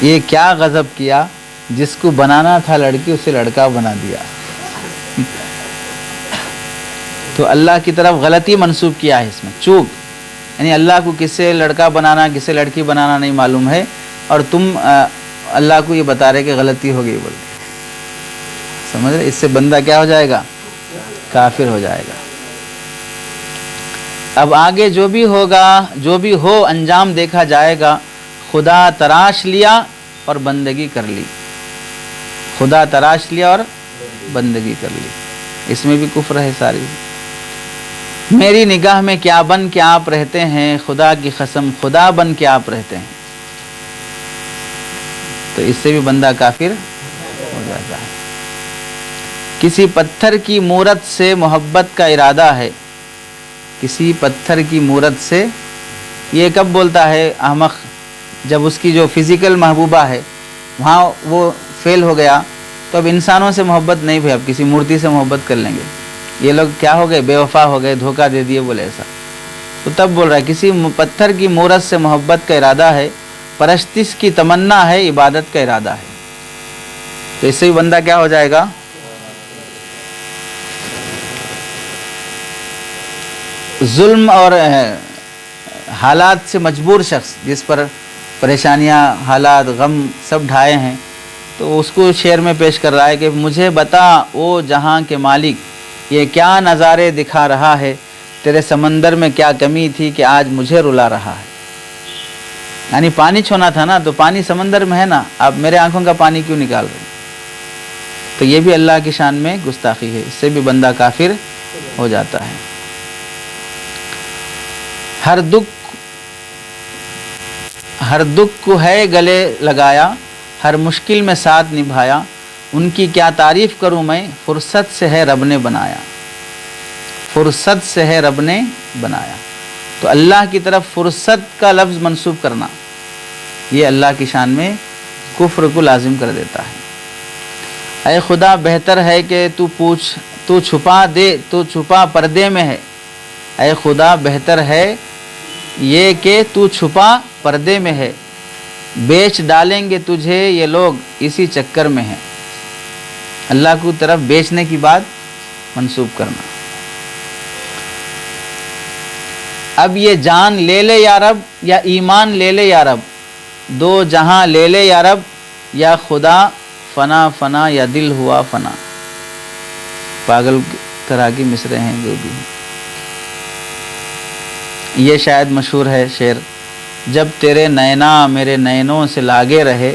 یہ کیا غضب کیا، جس کو بنانا تھا لڑکی اسے لڑکا بنا دیا. تو اللہ کی طرف غلطی منسوب کیا ہے اس میں، چوک. یعنی اللہ کو کسے لڑکا بنانا کسے لڑکی بنانا نہیں معلوم ہے اور تم اللہ کو یہ بتا رہے کہ غلطی ہو گئی بول کے. سمجھ رہے؟ اس سے بندہ کیا ہو جائے گا؟ کافر ہو جائے گا. اب آگے جو بھی ہوگا، جو بھی ہو انجام دیکھا جائے گا. خدا تراش لیا اور بندگی کر لی. خدا تراش لیا اور بندگی کر لی. اس میں بھی کفر ہے ساری. میری نگاہ میں کیا بن کے آپ رہتے ہیں، خدا کی قسم خدا بن کے آپ رہتے ہیں. تو اس سے بھی بندہ کافر ہو جاتا ہے. کسی پتھر کی مورت سے محبت کا ارادہ ہے. کسی پتھر کی مورت سے، یہ کب بولتا ہے احمق؟ جب اس کی جو فزیکل محبوبہ ہے وہاں وہ فیل ہو گیا تو اب انسانوں سے محبت نہیں، بھی اب کسی مورتی سے محبت کر لیں گے. یہ لوگ کیا ہو گئے؟ بے وفا ہو گئے، دھوکہ دے دیے، بولے ایسا. تو تب بول رہا ہے کسی پتھر کی مورت سے محبت کا ارادہ ہے، پرستش کی تمنا ہے، عبادت کا ارادہ ہے. تو اس سے ہی بندہ کیا ہو جائے گا؟ ظلم اور حالات سے مجبور شخص، جس پر پریشانیاں، حالات، غم سب ڈھائے ہیں، تو اس کو شعر میں پیش کر رہا ہے کہ مجھے بتا او جہاں کے مالک، یہ کیا نظارے دکھا رہا ہے، تیرے سمندر میں کیا کمی تھی کہ آج مجھے رلا رہا ہے. یعنی پانی چھونا تھا نا، تو پانی سمندر میں ہے نا، آپ میرے آنکھوں کا پانی کیوں نکال رہے ہیں؟ تو یہ بھی اللہ کی شان میں گستاخی ہے، اس سے بھی بندہ کافر ہو جاتا ہے. ہر دکھ کو ہے گلے لگایا، ہر مشکل میں ساتھ نبھایا، ان کی کیا تعریف کروں میں، فرصت سے ہے رب نے بنایا. فرصت سے ہے رب نے بنایا. تو اللہ کی طرف فرصت کا لفظ منسوب کرنا، یہ اللہ کی شان میں کفر کو لازم کر دیتا ہے. اے خدا بہتر ہے کہ تو چھپا دے، تو چھپا پردے میں ہے. اے خدا بہتر ہے یہ کہ تو چھپا پردے میں ہے، بیچ ڈالیں گے تجھے یہ لوگ اسی چکر میں ہیں. اللہ کی طرف بیچنے کی بات منسوب کرنا. اب یہ جان لے لے یا رب، یا ایمان لے لے یا رب، دو جہاں لے لے یا رب، یا خدا فنا فنا یا دل ہوا فنا. پاگل طرح کی مصرے ہیں جو بھی ہیں. یہ شاید مشہور ہے شعر، جب تیرے نینا میرے نینوں سے لاگے رہے،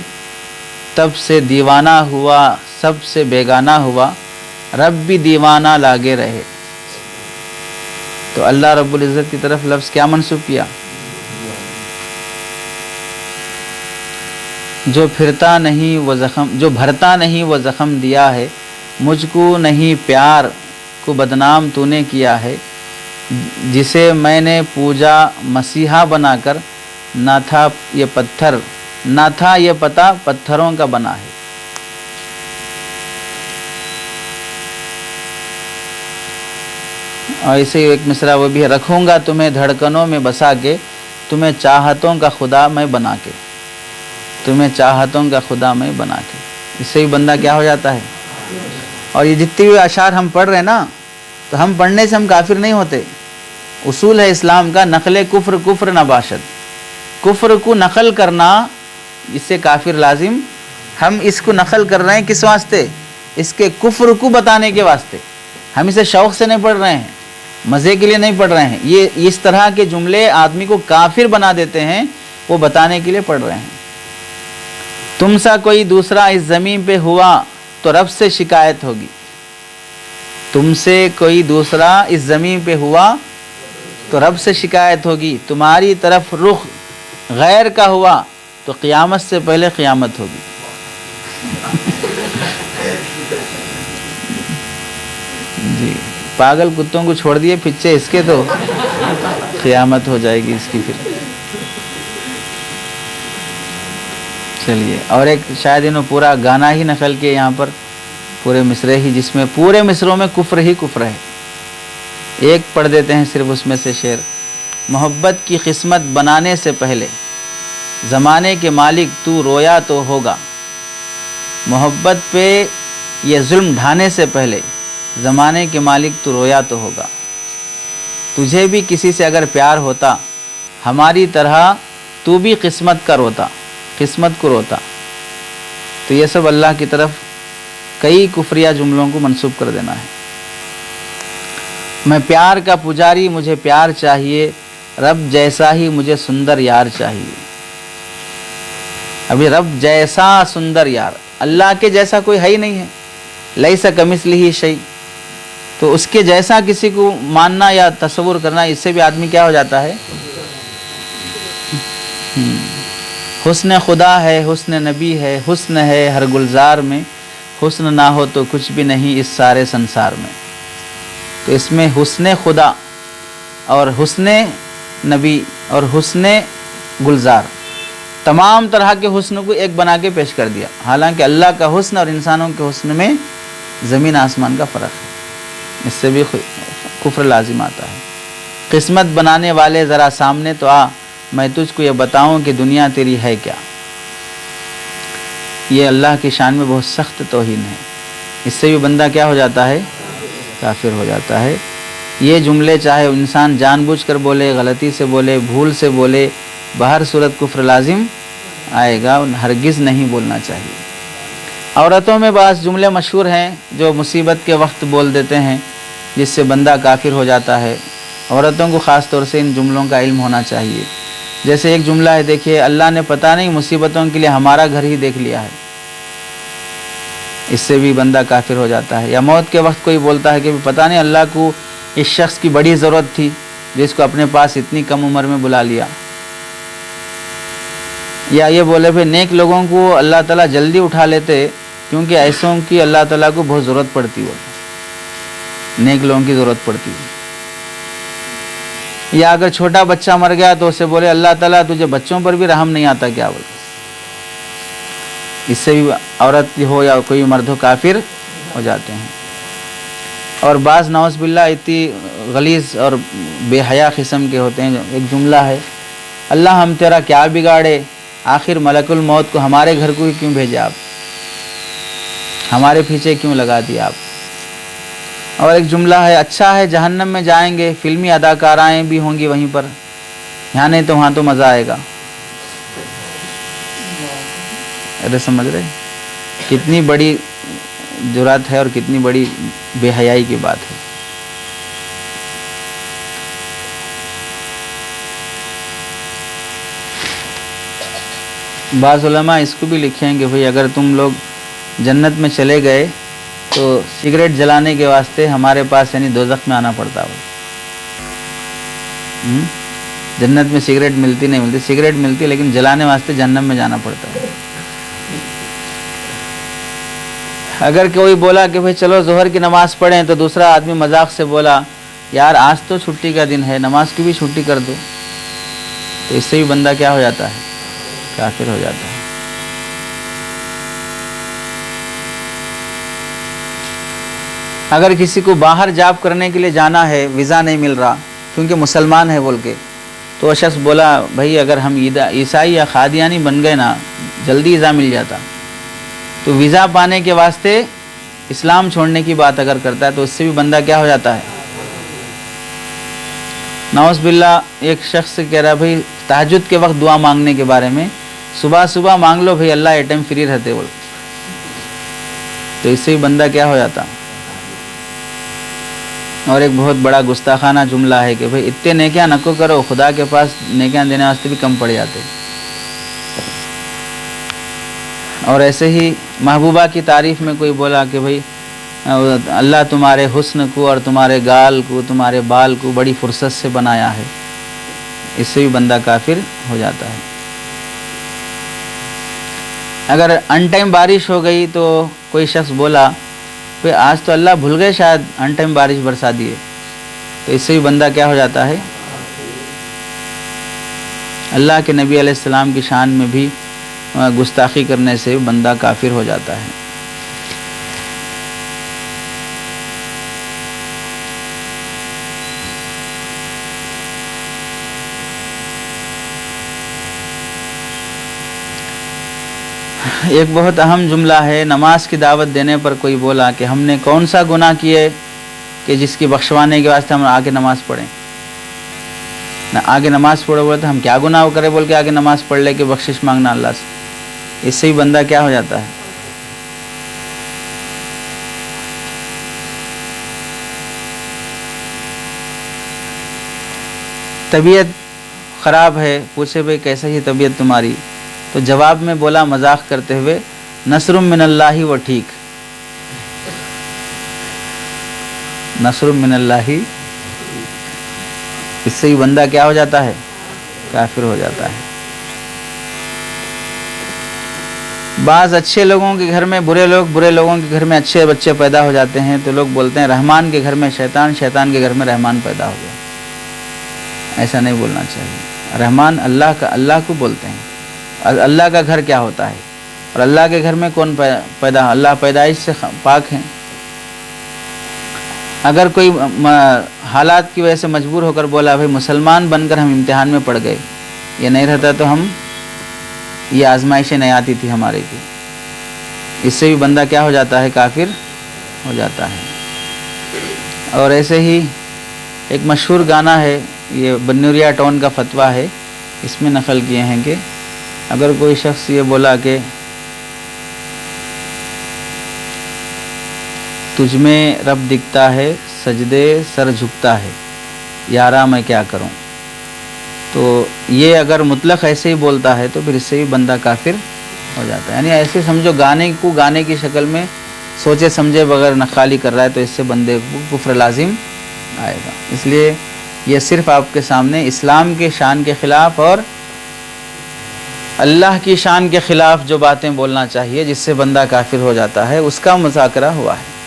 تب سے دیوانہ ہوا سب سے بیگانہ ہوا، رب بھی دیوانہ لاگے رہے. تو اللہ رب العزت کی طرف لفظ کیا منسوب کیا؟ جو بھرتا نہیں وہ زخم دیا ہے، مجھ کو نہیں پیار کو بدنام تو نے کیا ہے. جسے میں نے پوجا مسیحا بنا کر، نہ تھا یہ پتہ پتھروں کا بنا ہے. اور اسے ایک مصرع وہ بھی ہے، رکھوں گا تمہیں دھڑکنوں میں بسا کے، تمہیں چاہتوں کا خدا میں بنا کے. تمہیں چاہتوں کا خدا میں بنا کے. اس سے ہی بندہ کیا ہو جاتا ہے. اور یہ جتنے بھی اشعار ہم پڑھ رہے ہیں نا، تو ہم پڑھنے سے ہم کافر نہیں ہوتے. اصول ہے اسلام کا، نقل کفر نہ باشد. کفر کو نقل کرنا، اس سے کافر لازم. ہم اس کو نقل کر رہے ہیں کس واسطے؟ اس کے کفر کو بتانے کے واسطے. ہم اسے شوق سے نہیں پڑھ رہے ہیں، مزے کے لیے نہیں پڑھ رہے ہیں. یہ اس طرح کے جملے آدمی کو کافر بنا دیتے ہیں، وہ بتانے کے لیے پڑھ رہے ہیں. تم سا کوئی دوسرا اس زمین پہ ہوا تو رب سے شکایت ہوگی. تم سے کوئی دوسرا اس زمین پہ ہوا تو رب سے شکایت ہوگی. تمہاری طرف رخ غیر کا ہوا تو قیامت سے پہلے قیامت ہوگی. جی پاگل کتوں کو چھوڑ دیے پیچھے اس کے، تو قیامت ہو جائے گی اس کی پھر. چلیے، اور ایک شاید انہوں پورا گانا ہی نقل کیا یہاں پر، پورے مصرے ہی، جس میں پورے مصروں میں کفر ہی کفر ہے. ایک پڑھ دیتے ہیں صرف اس میں سے شعر. محبت کی قسمت بنانے سے پہلے، زمانے کے مالک تو رویا تو ہوگا. محبت پہ یہ ظلم ڈھانے سے پہلے، زمانے کے مالک تو رویا تو ہوگا. تجھے بھی کسی سے اگر پیار ہوتا، ہماری طرح تو بھی قسمت کو روتا. تو یہ سب اللہ کی طرف کئی کفریہ جملوں کو منسوب کر دینا ہے. میں پیار کا پجاری، مجھے پیار چاہیے، رب جیسا ہی مجھے سندر یار چاہیے. ابھی رب جیسا سندر یار، اللہ کے جیسا کوئی ہے ہی نہیں ہے. لیس کمثلہ شیء. تو اس کے جیسا کسی کو ماننا یا تصور کرنا، اس سے بھی آدمی کیا ہو جاتا ہے. حسن خدا ہے، حسن نبی ہے، حسن ہے ہر گلزار میں، حسن نہ ہو تو کچھ بھی نہیں اس سارے سنسار میں. تو اس میں حسن خدا اور حسن نبی اور حسن گلزار، تمام طرح کے حسن کو ایک بنا کے پیش کر دیا. حالانکہ اللہ کا حسن اور انسانوں کے حسن میں زمین آسمان کا فرق ہے. اس سے بھی کفر لازم آتا ہے۔ قسمت بنانے والے ذرا سامنے تو آ، میں تجھ کو یہ بتاؤں کہ دنیا تیری ہے کیا۔ یہ اللہ کی شان میں بہت سخت توہین ہے، اس سے بھی بندہ کیا ہو جاتا ہے؟ کافر ہو جاتا ہے۔ یہ جملے چاہے انسان جان بوجھ کر بولے، غلطی سے بولے، بھول سے بولے، بہر صورت کفر لازم آئے گا، ہرگز نہیں بولنا چاہیے۔ عورتوں میں بعض جملے مشہور ہیں جو مصیبت کے وقت بول دیتے ہیں، جس سے بندہ کافر ہو جاتا ہے۔ عورتوں کو خاص طور سے ان جملوں کا علم ہونا چاہیے۔ جیسے ایک جملہ ہے، دیکھیے اللہ نے پتہ نہیں مصیبتوں کے لیے ہمارا گھر ہی دیکھ لیا ہے، اس سے بھی بندہ کافر ہو جاتا ہے۔ یا موت کے وقت کوئی بولتا ہے کہ پتہ نہیں اللہ کو اس شخص کی بڑی ضرورت تھی جس کو اپنے پاس اتنی کم عمر میں بلا لیا۔ یا یہ بولے پھر نیک لوگوں کو اللہ تعالیٰ جلدی اٹھا لیتے کیونکہ ایسوں کی اللہ تعالیٰ کو بہت ضرورت پڑتی ہو، نیک لوگوں کی ضرورت پڑتی ہے۔ یا اگر چھوٹا بچہ مر گیا تو اسے بولے اللہ تعالیٰ تجھے بچوں پر بھی رحم نہیں آتا کیا؟ بولے اس سے بھی عورت ہو یا کوئی مرد ہو کافر ہو جاتے ہیں۔ اور بعض نعوذ باللہ اتنی غلیظ اور بے حیا قسم کے ہوتے ہیں۔ ایک جملہ ہے، اللہ ہم تیرا کیا بگاڑے، آخر ملک الموت کو ہمارے گھر کو ہی کیوں بھیجے آپ، ہمارے پیچھے کیوں لگا دیا آپ۔ اور ایک جملہ ہے، اچھا ہے جہنم میں جائیں گے، فلمی اداکارائیں بھی ہوں گی وہیں پر، یہاں نہیں تو وہاں تو مزہ آئے گا۔ ارے سمجھ رہے کتنی بڑی جرات ہے اور کتنی بڑی بے حیائی کی بات ہے۔ بعض علماء اس کو بھی لکھیں کہ بھئی اگر تم لوگ جنت میں چلے گئے تو سگریٹ جلانے کے واسطے ہمارے پاس یعنی دوزخ میں آنا پڑتا ہو۔ جنت میں سگریٹ ملتی نہیں ملتی، سگریٹ ملتی لیکن جلانے واسطے جہنم میں جانا پڑتا ہے۔ اگر کوئی بولا کہ بھئی چلو ظہر کی نماز پڑھیں تو دوسرا آدمی مذاق سے بولا یار آج تو چھٹی کا دن ہے، نماز کی بھی چھٹی کر دو، تو اس سے بھی بندہ کیا ہو جاتا ہے؟ کافر ہو جاتا ہے۔ اگر کسی کو باہر جاب کرنے کے لیے جانا ہے، ویزا نہیں مل رہا کیونکہ مسلمان ہے بول کے، تو وہ شخص بولا بھائی اگر ہم عیسائی یا قادیانی بن گئے نا جلدی ویزا مل جاتا، تو ویزا پانے کے واسطے اسلام چھوڑنے کی بات اگر کرتا ہے تو اس سے بھی بندہ کیا ہو جاتا ہے؟ نعوذ باللہ۔ ایک شخص کہہ رہا ہے بھائی تہجد کے وقت دعا مانگنے کے بارے میں، صبح صبح مانگ لو بھائی اللہ ایٹم فری رہتے بول، تو اس سے بھی بندہ کیا ہو جاتا۔ اور ایک بہت بڑا گستاخانہ جملہ ہے کہ بھئی اتنے نیکیاں نکو کرو، خدا کے پاس نیکیاں دینے واسطے بھی کم پڑ جاتے۔ اور ایسے ہی محبوبہ کی تعریف میں کوئی بولا کہ بھئی اللہ تمہارے حسن کو اور تمہارے گال کو، تمہارے بال کو بڑی فرصت سے بنایا ہے، اس سے بھی بندہ کافر ہو جاتا ہے۔ اگر ان ٹائم بارش ہو گئی تو کوئی شخص بولا کہ آج تو اللہ بھول گئے شاید ان ٹائم بارش برسا دیے، تو اس سے بھی بندہ کیا ہو جاتا ہے؟ اللہ کے نبی علیہ السلام کی شان میں بھی گستاخی کرنے سے بندہ کافر ہو جاتا ہے۔ ایک بہت اہم جملہ ہے، نماز کی دعوت دینے پر کوئی بولا کہ ہم نے کون سا گناہ کیے کہ جس کی بخشوانے کے واسطے ہم آگے نماز پڑھیں، آگے نماز پڑھو بولے تو ہم کیا گناہ کرے بول کے آگے نماز پڑھ لے کہ بخشش مانگنا اللہ سے، اس سے ہی بندہ کیا ہو جاتا ہے؟ طبیعت خراب ہے، پوچھے بھئی کیسا ہی طبیعت تمہاری، تو جواب میں بولا مذاق کرتے ہوئے نصر من اللہ و ٹھیک، نصر من اللہ، اس سے ہی بندہ کیا ہو جاتا ہے؟ کافر ہو جاتا ہے۔ بعض اچھے لوگوں کے گھر میں برے لوگوں کے گھر میں اچھے بچے پیدا ہو جاتے ہیں تو لوگ بولتے ہیں رحمان کے گھر میں شیطان، شیطان کے گھر میں رحمان پیدا ہو گیا۔ ایسا نہیں بولنا چاہیے۔ رحمان اللہ کو بولتے ہیں۔ اللہ کا گھر کیا ہوتا ہے اور اللہ کے گھر میں کون پیدا؟ اللہ پیدائش سے پاک ہیں۔ اگر کوئی حالات کی وجہ سے مجبور ہو کر بولا بھائی مسلمان بن کر ہم امتحان میں پڑ گئے، یہ نہیں رہتا تو ہم یہ آزمائشیں نہیں آتی تھی ہمارے کو، اس سے بھی بندہ کیا ہو جاتا ہے؟ کافر ہو جاتا ہے۔ اور ایسے ہی ایک مشہور گانا ہے، یہ بنوریا ٹون کا فتویٰ ہے، اس میں نقل کیے ہیں کہ اگر کوئی شخص یہ بولا کہ تجھ میں رب دکھتا ہے سجدے سر جھکتا ہے، یارا میں کیا کروں، تو یہ اگر مطلق ایسے ہی بولتا ہے تو پھر اس سے بھی بندہ کافر ہو جاتا ہے۔ یعنی ایسے سمجھو گانے کو گانے کی شکل میں سوچے سمجھے بغیر نقالی کر رہا ہے تو اس سے بندے کو کفر لازم آئے گا۔ اس لیے یہ صرف آپ کے سامنے اسلام کے شان کے خلاف اور اللہ کی شان کے خلاف جو باتیں بولنا چاہیے جس سے بندہ کافر ہو جاتا ہے اس کا مذاکرہ ہوا ہے،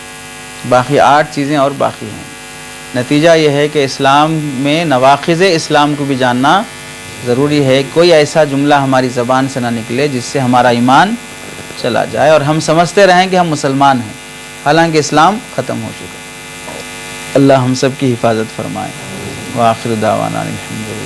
باقی 8 چیزیں اور باقی ہیں۔ نتیجہ یہ ہے کہ اسلام میں نواقض اسلام کو بھی جاننا ضروری ہے، کوئی ایسا جملہ ہماری زبان سے نہ نکلے جس سے ہمارا ایمان چلا جائے اور ہم سمجھتے رہیں کہ ہم مسلمان ہیں حالانکہ اسلام ختم ہو چکا۔ اللہ ہم سب کی حفاظت فرمائے۔ وآخر دعوانا الحمدللہ۔